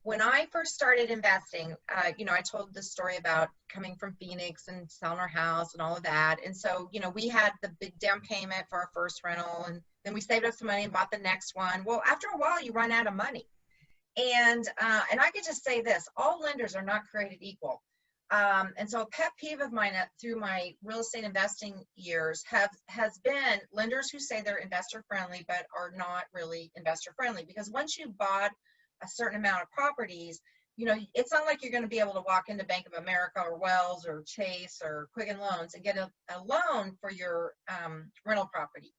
When I first started investing, you know, I told the story about coming from Phoenix and selling our house and all of that. And so, you know, we had the big down payment for our first rental, and then we saved up some money and bought the next one. Well, after a while, you run out of money. And I could just say this, all lenders are not created equal. And so a pet peeve of mine through my real estate investing years has been lenders who say they're investor friendly, but are not really investor friendly. Because once you bought a certain amount of properties, you know, it's not like you're going to be able to walk into Bank of America or Wells or Chase or Quicken Loans and get a loan for your rental property.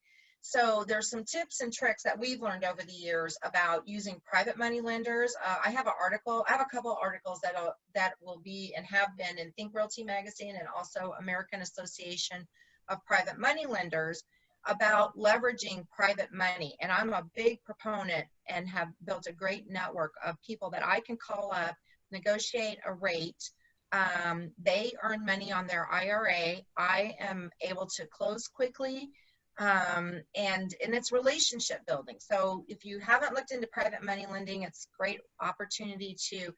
So there's some tips and tricks that we've learned over the years about using private money lenders. I have a couple articles that will be and have been in Think Realty magazine and also American Association of Private Money Lenders about leveraging private money. And I'm a big proponent and have built a great network of people that I can call up, negotiate a rate. They earn money on their IRA. I am able to close quickly. And it's relationship building. So if you haven't looked into private money lending, it's a great opportunity to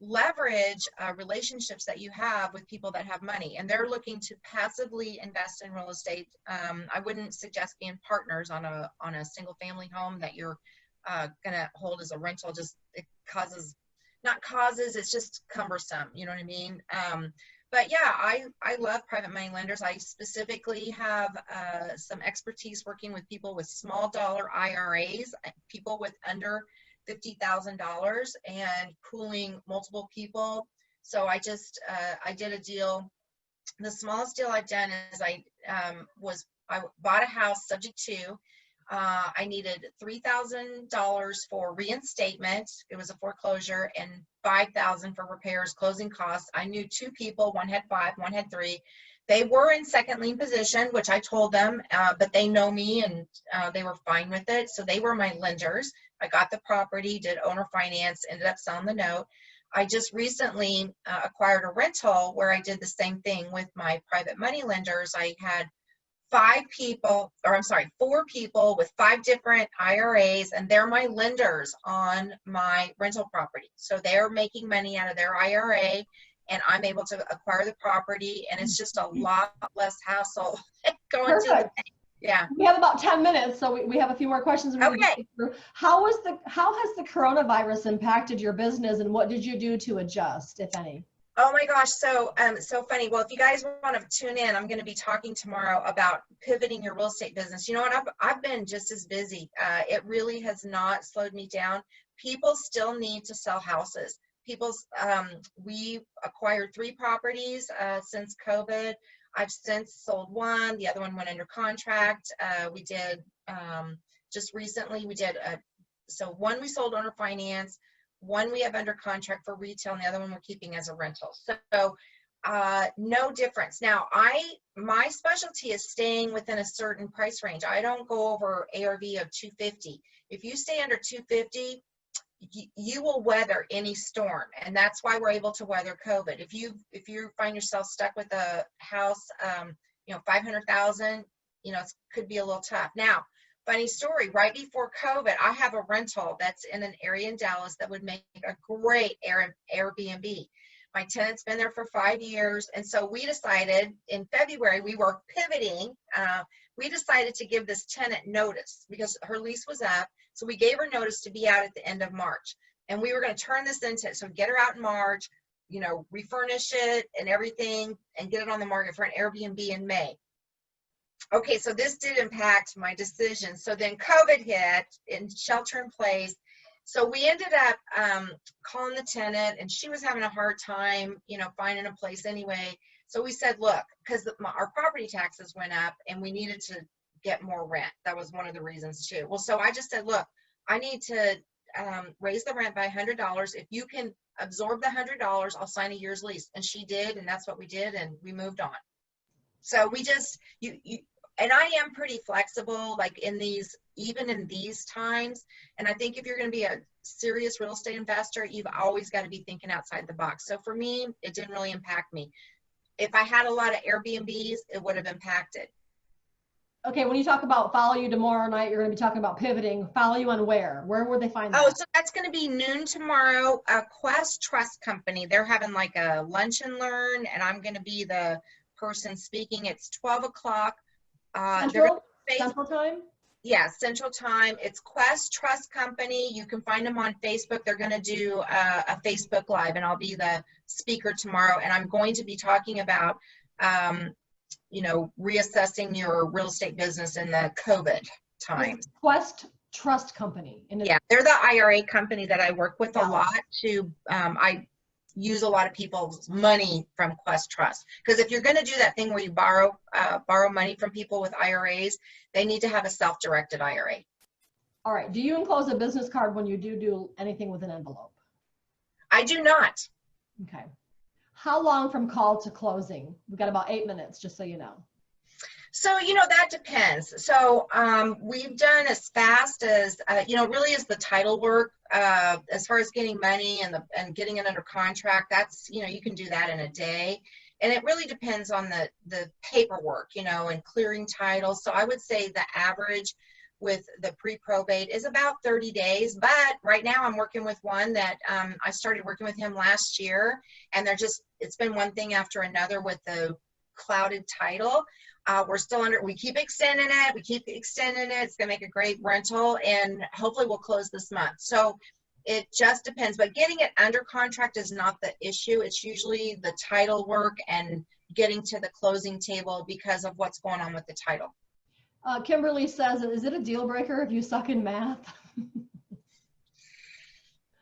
leverage relationships that you have with people that have money and they're looking to passively invest in real estate. I wouldn't suggest being partners on a single family home that you're gonna hold as a rental. Just it's just cumbersome, you know what I mean? But yeah, I love private money lenders. I specifically have some expertise working with people with small dollar IRAs, people with under $50,000 and pooling multiple people. So I did a deal. The smallest deal I've done is I bought a house subject to. I needed $3,000 for reinstatement. It was a foreclosure, and $5,000 for repairs, closing costs. I knew two people, one had 5, one had 3. They were in second lien position, which I told them, but they know me and they were fine with it. So they were my lenders. I got the property, did owner finance, ended up selling the note. I just recently acquired a rental where I did the same thing with my private money lenders. I had 4 people with 5 different IRAs, and they're my lenders on my rental property. So they're making money out of their IRA, and I'm able to acquire the property, and it's just a lot less hassle going to the bank. Yeah. We have about 10 minutes, so we have a few more questions. Okay. How has the coronavirus impacted your business, and what did you do to adjust, if any? Oh my gosh, so funny. Well, if you guys want to tune in, I'm going to be talking tomorrow about pivoting your real estate business. You know what? I've been just as busy. It really has not slowed me down. People still need to sell houses. We acquired 3 properties since COVID. I've since sold 1. The other one went under contract. We did just recently. So 1 we sold owner finance. 1 we have under contract for retail, and the other one we're keeping as a rental. So no difference. Now, my specialty is staying within a certain price range. I don't go over ARV of 250. If you stay under 250, you will weather any storm, and that's why we're able to weather COVID. If you find yourself stuck with a house, you know, 500,000, you know, it could be a little tough. Now, funny story, right before COVID, I have a rental that's in an area in Dallas that would make a great Airbnb. My tenant's been there for 5 years, and so we decided in February, we were pivoting. We decided to give this tenant notice because her lease was up. So we gave her notice to be out at the end of March, and we were going to turn this into, so get her out in March, you know, refurnish it and everything, and get it on the market for an Airbnb in May. Okay, so this did impact my decision. So then COVID hit and shelter in place. So we ended up calling the tenant, and she was having a hard time, you know, finding a place anyway. So we said, look, because our property taxes went up and we needed to get more rent. That was one of the reasons too. Well, so I just said, look, I need to raise the rent by $100. If you can absorb the $100, I'll sign a year's lease. And she did, and that's what we did, and we moved on. So we just, and I am pretty flexible, like even in these times. And I think if you're going to be a serious real estate investor, you've always got to be thinking outside the box. So for me, it didn't really impact me. If I had a lot of Airbnbs, it would have impacted. Okay, when you talk about follow you tomorrow night, you're going to be talking about pivoting. Follow you on where? Where would they find that? Oh, so that's going to be noon tomorrow. Quest Trust Company. They're having like a lunch and learn, and I'm going to be the person speaking. It's 12 o'clock. Central time? Yeah, Central Time. It's Quest Trust Company. You can find them on Facebook. They're going to do a Facebook Live, and I'll be the speaker tomorrow. And I'm going to be talking about, reassessing your real estate business in the COVID times. Quest Trust Company. Yeah, they're the IRA company that I work with a lot to, I use a lot of people's money from Quest Trust. Because if you're going to do that thing where you borrow money from people with IRAs, they need to have a self-directed IRA. All right. Do you enclose a business card when you do anything with an envelope? I do not. Okay. How long from call to closing? We've got about 8 minutes, just so you know. So, that depends. So we've done as fast as, really is the title work. As far as getting money and getting it under contract, that's, you can do that in a day. And it really depends on the paperwork, and clearing titles. So I would say the average with the pre-probate is about 30 days. But right now I'm working with one that I started working with him last year. And it's been one thing after another with the clouded title. We're still we keep extending it. It's going to make a great rental, and hopefully we'll close this month. So it just depends, but getting it under contract is not the issue. It's usually the title work and getting to the closing table because of what's going on with the title. Kimberly says, is it a deal breaker if you suck in math?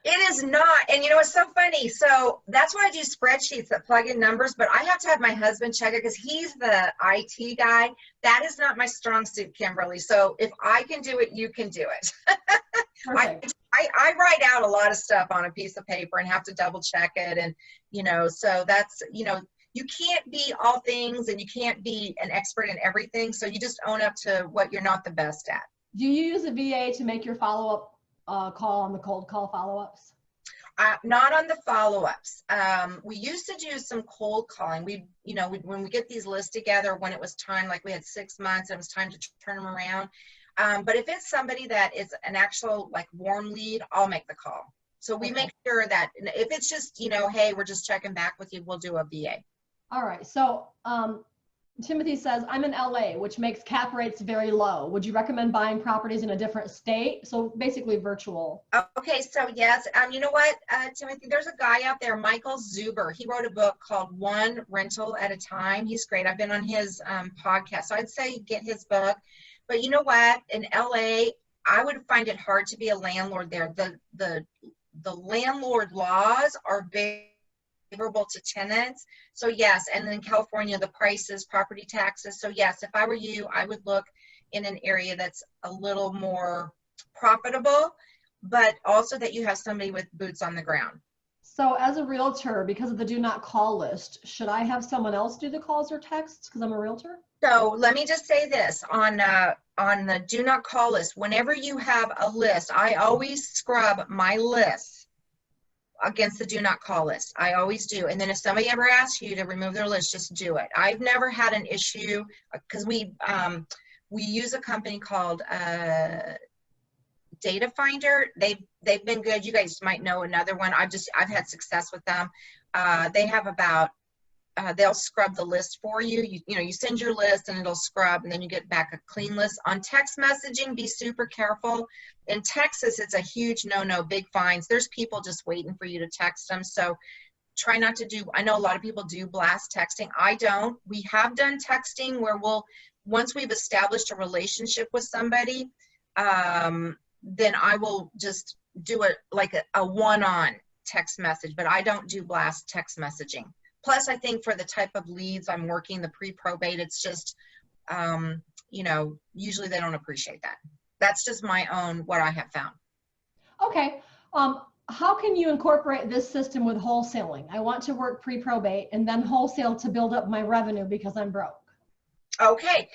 It is not. And it's so funny. So that's why I do spreadsheets that plug in numbers, but I have to have my husband check it because he's the IT guy. That is not my strong suit, Kimberly. So if I can do it, you can do it. I write out a lot of stuff on a piece of paper and have to double check it. And, so that's, you can't be all things and you can't be an expert in everything. So you just own up to what you're not the best at. Do you use a VA to make your follow-up call on the cold call follow-ups? Not on the follow-ups. We used to do some cold calling. When we get these lists together, when it was time, like we had 6 months, it was time to turn them around. But if it's somebody that is an actual like warm lead, I'll make the call. So we make sure that if it's just, hey, we're just checking back with you, we'll do a VA. All right. So Timothy says, I'm in LA, which makes cap rates very low. Would you recommend buying properties in a different state? So basically virtual. Okay, so yes, you know what, Timothy, there's a guy out there, Michael Zuber. He wrote a book called One Rental at a Time. He's great. I've been on his podcast. So I'd say get his book. But you know what, in LA, I would find it hard to be a landlord there. The landlord laws are very favorable to tenants. So yes, and then in California, the prices, property taxes. So yes, if I were you, I would look in an area that's a little more profitable, but also that you have somebody with boots on the ground. So as a realtor, because of the do not call list, should I have someone else do the calls or texts because I'm a realtor? So let me just say this, on the do not call list, whenever you have a list, I always scrub my list against the do not call list. I always do. And then if somebody ever asks you to remove their list, just do it. I've never had an issue because we use a company called Data Finder. They've been good. You guys might know another one. I've had success with them. They have about they'll scrub the list for you. You send your list and it'll scrub, and then you get back a clean list. On text messaging, be super careful. In Texas, it's a huge no-no, big fines. There's people just waiting for you to text them. So try not to do, I know a lot of people do blast texting. I don't. We have done texting where once we've established a relationship with somebody, then I will just do it like a one-on text message, but I don't do blast text messaging. plus I think for the type of leads I'm working, the pre-probate, it's just, you know, usually they don't appreciate that. That's just my own, what I have found. Okay. How can you incorporate this system with wholesaling? I want to work pre-probate and then wholesale to build up my revenue because I'm broke. Okay.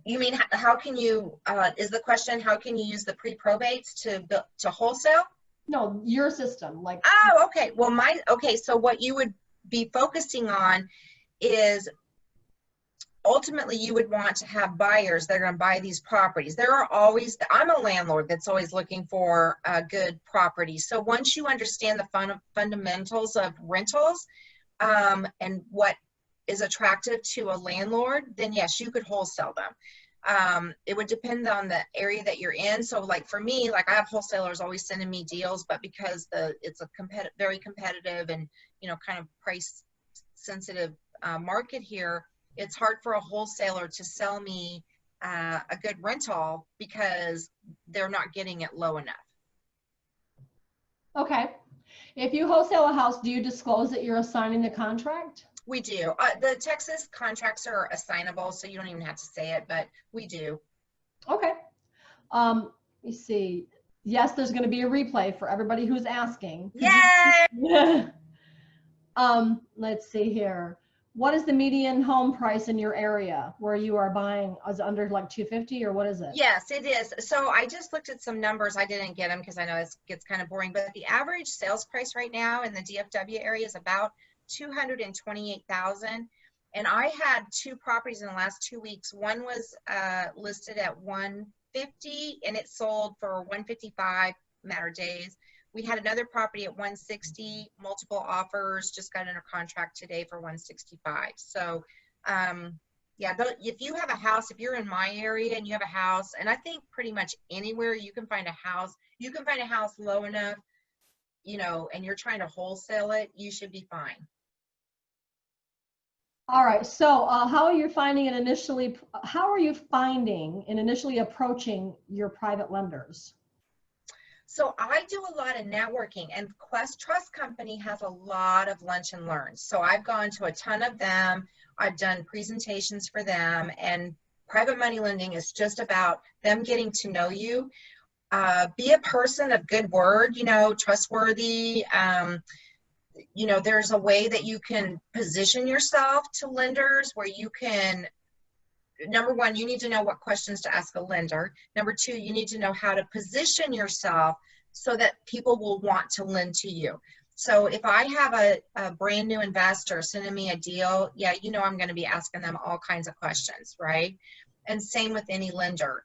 You mean, how can you, is the question, how can you use the pre-probates to wholesale? No, your system, like. Oh, okay. Well, okay. So what you would be focusing on is ultimately you would want to have buyers that are going to buy these properties. There are always, I'm a landlord that's always looking for a good property. So once you understand the fundamentals of rentals, and what is attractive to a landlord, then yes, you could wholesale them. It would depend on the area that you're in. So like for me, like I have wholesalers always sending me deals, but because it's a very competitive and, you know, kind of price sensitive market here, it's hard for a wholesaler to sell me a good rental because they're not getting it low enough. Okay. If you wholesale a house, do you disclose that you're assigning the contract? We do. The Texas contracts are assignable, so you don't even have to say it, but we do. Okay. Let me see. Yes, there's going to be a replay for everybody who's asking. Yay! Let's see here. What is the median home price in your area where you are buying? Is it under like 250 or what is it? Yes, it is. So I just looked at some numbers. I didn't get them because I know it gets kind of boring, but the average sales price right now in the DFW area is about $228,000. And I had 2 properties in the last 2 weeks. One was listed at $150 and it sold for $155, matter of days. We had another property at $160, multiple offers, just got under contract today for $165. So yeah, if you have a house, if you're in my area and you have a house, and I think pretty much anywhere you can find a house, you can find a house low enough, you know, and you're trying to wholesale it, you should be fine. All right. So how are you finding and initially approaching your private lenders? So I do a lot of networking, and Quest Trust Company has a lot of lunch and learns. So I've gone to a ton of them. I've done presentations for them, and private money lending is just about them getting to know you. Be a person of good word, you know, trustworthy. You know, there's a way that you can position yourself to lenders where you can, number one, you need to know what questions to ask a lender. Number two, you need to know how to position yourself so that people will want to lend to you. So if I have a brand new investor sending me a deal, yeah, you know, I'm going to be asking them all kinds of questions, right? And same with any lender.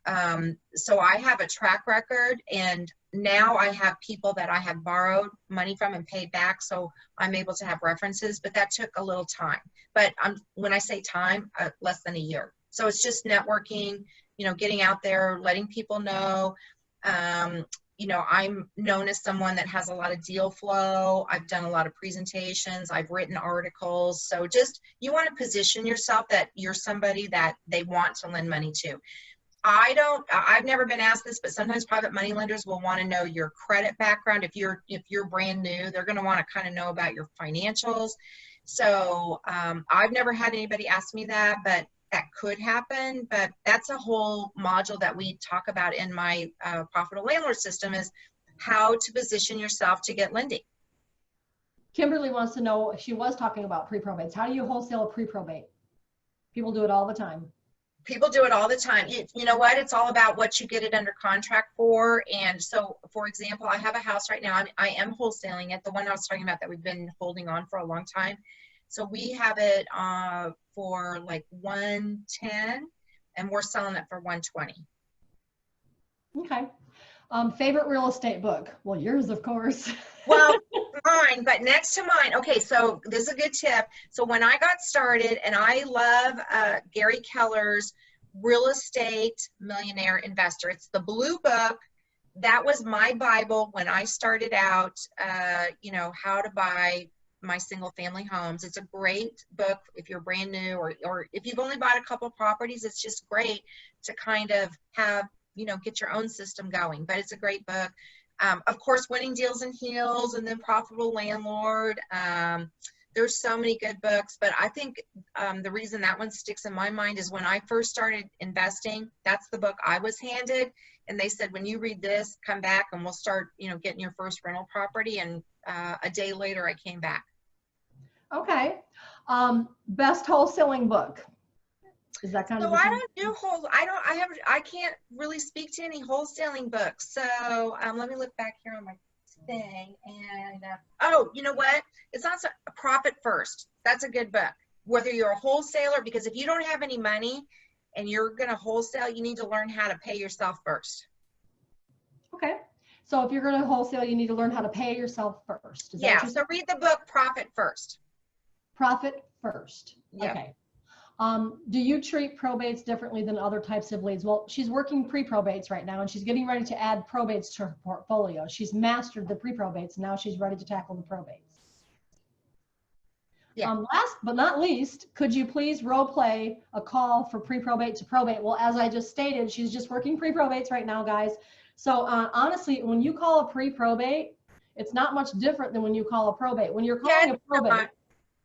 So I have a track record, and now I have people that I have borrowed money from and paid back, so I'm able to have references, but that took a little time. But when I say time, less than a year. So it's just networking, you know, getting out there, letting people know. You know, I'm known as someone that has a lot of deal flow. I've done a lot of presentations. I've written articles. So just, you want to position yourself that you're somebody that they want to lend money to. I've never been asked this, but sometimes private money lenders will want to know your credit background. If you're brand new, they're going to want to kind of know about your financials. So I've never had anybody ask me that, but that could happen. But that's a whole module that we talk about in my Profitable Landlord system, is how to position yourself to get lending. Kimberly wants to know, she was talking about pre-probates. How do you wholesale a pre-probate? People do it all the time. People do it all the time. You know what? It's all about what you get it under contract for. And so, for example, I have a house right now. I am wholesaling it. The one I was talking about that we've been holding on for a long time. So we have it for like 110, and we're selling it for 120. Okay. Favorite real estate book? Well, yours, of course. Well, mine, but next to mine. Okay, so this is a good tip. So when I got started, and I love Gary Keller's Real Estate Millionaire Investor. It's the blue book. That was my Bible when I started out, you know, how to buy my single family homes. It's a great book if you're brand new, or if you've only bought a couple properties. It's just great to kind of have, you know, get your own system going. But it's a great book. Of course, Winning Deals and Heels, and then Profitable Landlord. There's so many good books, but I think the reason that one sticks in my mind is when I first started investing, that's the book I was handed. And they said, when you read this, come back and we'll start, getting your first rental property. And a day later, I came back. Okay. Best wholesaling book. Is that kind of? So I don't do I can't really speak to any wholesaling books. So let me look back here on my thing. And oh, you know what? It's not Profit First. That's a good book. Whether you're a wholesaler, because if you don't have any money and you're going to wholesale, you need to learn how to pay yourself first. Okay. So if you're going to wholesale, you need to learn how to pay yourself first. Yeah. So read the book Profit First. Profit First. Yep. Okay. Do you treat probates differently than other types of leads? Well, she's working pre-probates right now, and she's getting ready to add probates to her portfolio. She's mastered the pre-probates, and now she's ready to tackle the probates. Yeah. Last but not least, could you please role play a call for pre-probate to probate? Well, as I just stated, she's just working pre-probates right now, guys. So honestly, when you call a pre-probate, it's not much different than when you call a probate. When you're calling a probate,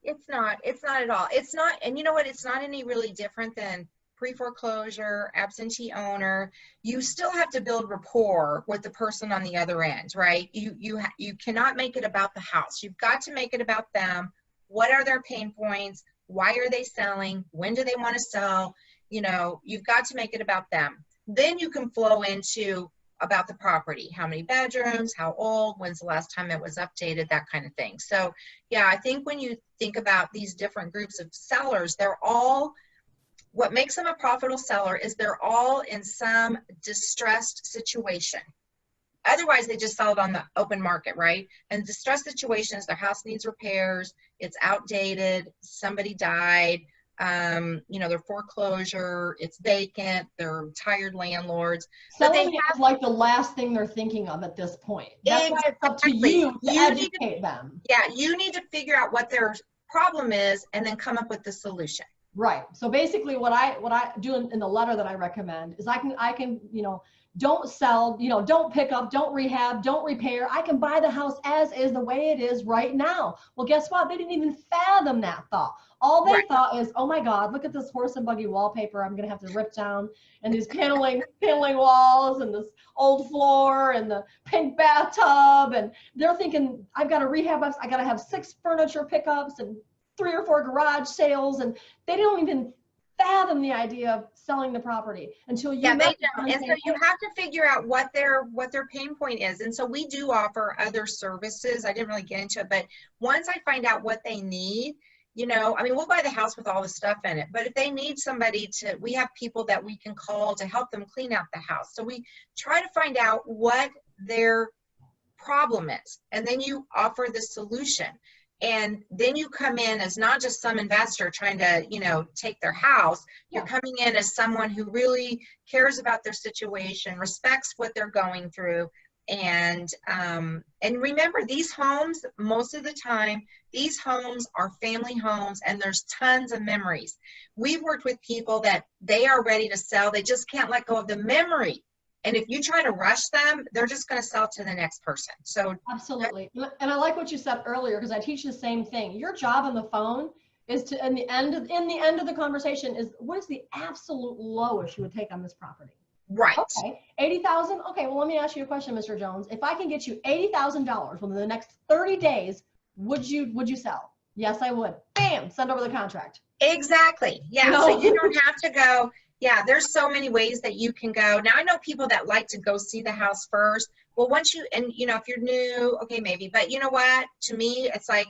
it's not at all. It's not, and you know what? It's not any really different than pre-foreclosure, absentee owner. You still have to build rapport with the person on the other end, right? You cannot make it about the house. You've got to make it about them. What are their pain points? Why are they selling? When do they want to sell? You've got to make it about them. Then you can flow into about the property, how many bedrooms, how old, when's the last time it was updated, that kind of thing. So yeah, I think when you think about these different groups of sellers, what makes them a profitable seller is they're all in some distressed situation. Otherwise, they just sell it on the open market, right? And distressed situations, their house needs repairs, it's outdated, somebody died, their foreclosure, it's vacant, they're tired landlords. Selling is like the last thing they're thinking of at this point. That's why it's up to you to educate them. Yeah, you need to figure out what their problem is and then come up with the solution. Right. So basically what I do in the letter that I recommend is I can don't sell, don't pick up, don't rehab, don't repair. I can buy the house as is, the way it is right now. Well, guess what? They didn't even fathom that thought. All they thought is, oh my God, look at this horse and buggy wallpaper I'm going to have to rip down, and these paneling walls, and this old floor, and the pink bathtub. And they're thinking, I've got to rehab, I got to have 6 furniture pickups and 3 or 4 garage sales. And they don't even fathom the idea of selling the property until you. Yeah, they don't. And so you have to figure out what their pain point is. And so we do offer other services. I didn't really get into it, but once I find out what they need, we'll buy the house with all the stuff in it, but if they need somebody we have people that we can call to help them clean out the house. So we try to find out what their problem is, and then you offer the solution. And then you come in as not just some investor trying to, take their house. You're coming in as someone who really cares about their situation, respects what they're going through. And remember, these homes, most of the time, these homes are family homes, and there's tons of memories. We've worked with people that they are ready to sell. They just can't let go of the memory. And if you try to rush them, they're just going to sell to the next person. So absolutely. And I like what you said earlier, because I teach the same thing. Your job on the phone is to, in the end of the conversation, is what is the absolute lowest you would take on this property? Right. Okay. 80,000. Okay. Well, let me ask you a question, Mr. Jones. If I can get you $80,000 within the next 30 days, would you sell? Yes, I would. Bam, send over the contract. Exactly. Yeah. No. So you don't have to go. Yeah, there's so many ways that you can go. Now, I know people that like to go see the house first. Well, once if you're new, okay, maybe. But you know what? To me, it's like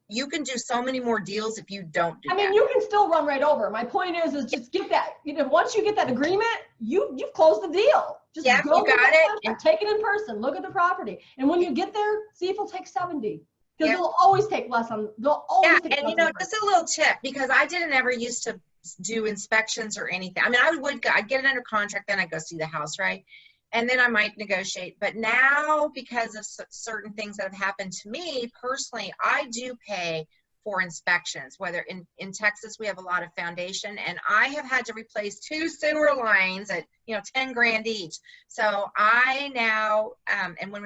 you can do so many more deals if you don't do that. You can still run right over. My point is just get that. Once you get that agreement, you've closed the deal. Just go you got it. And take it in person. Look at the property. And when you get there, see if it'll take 70. Because they'll always take less on. They'll always take less. And just a little tip, because I didn't ever used to do inspections or anything. I'd get it under contract, then I'd go see the house, right? And then I might negotiate. But now, because of certain things that have happened to me personally, I do pay for inspections. Whether in Texas, we have a lot of foundation, and I have had to replace 2 sewer lines at $10,000 each. So I now, and when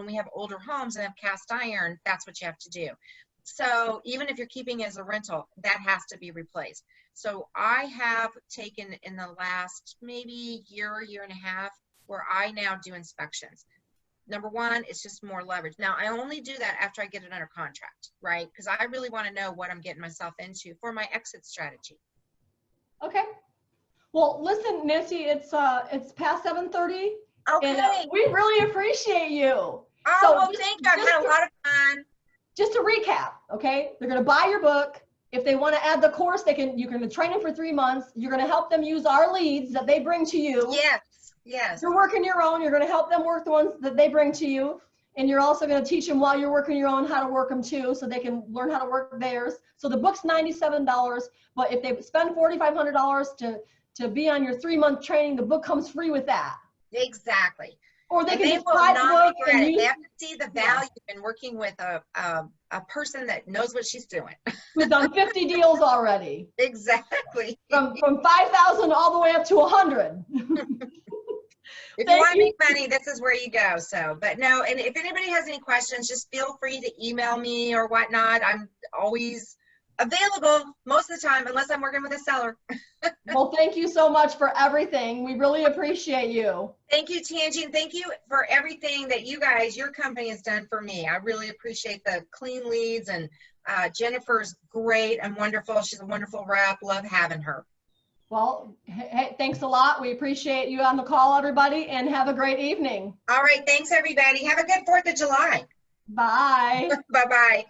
we have older homes and have cast iron, that's what you have to do. So even if you're keeping it as a rental, that has to be replaced. So I have taken in the last maybe year and a half where I now do inspections. Number one, it's just more leverage. Now I only do that after I get it under contract, right? Because I really want to know what I'm getting myself into for my exit strategy. Okay. Well, listen, Nancy, it's past 7:30. Okay. And we really appreciate you. Oh, So well, thank you. I've had a lot of fun. Just to recap, okay? They're going to buy your book. If they want to add the course, you're going to train them for 3 months. You're going to help them use our leads that they bring to you. Yes, yes. If you're working your own, you're going to help them work the ones that they bring to you. And you're also going to teach them while you're working your own how to work them too, so they can learn how to work theirs. So the book's $97, but if they spend $4,500 to be on your 3-month training, the book comes free with that. Exactly. Or they And can they just will buy the not book regret and it. They use have to see the value in working with a person that knows what she's doing. who's done 50 deals already. Exactly. From 5,000 all the way up to 100. If you want to make money, this is where you go. So, but no, and if anybody has any questions, just feel free to email me or whatnot. I'm always available most of the time, unless I'm working with a seller. Well, thank you so much for everything. We really appreciate you. Thank you, Tangie, and thank you for everything that you guys, your company has done for me. I really appreciate the clean leads, and Jennifer's great and wonderful. She's a wonderful rep. Love having her. Well, hey, thanks a lot. We appreciate you on the call, everybody, and have a great evening. All right. Thanks, everybody. Have a good 4th of July. Bye. Bye-bye.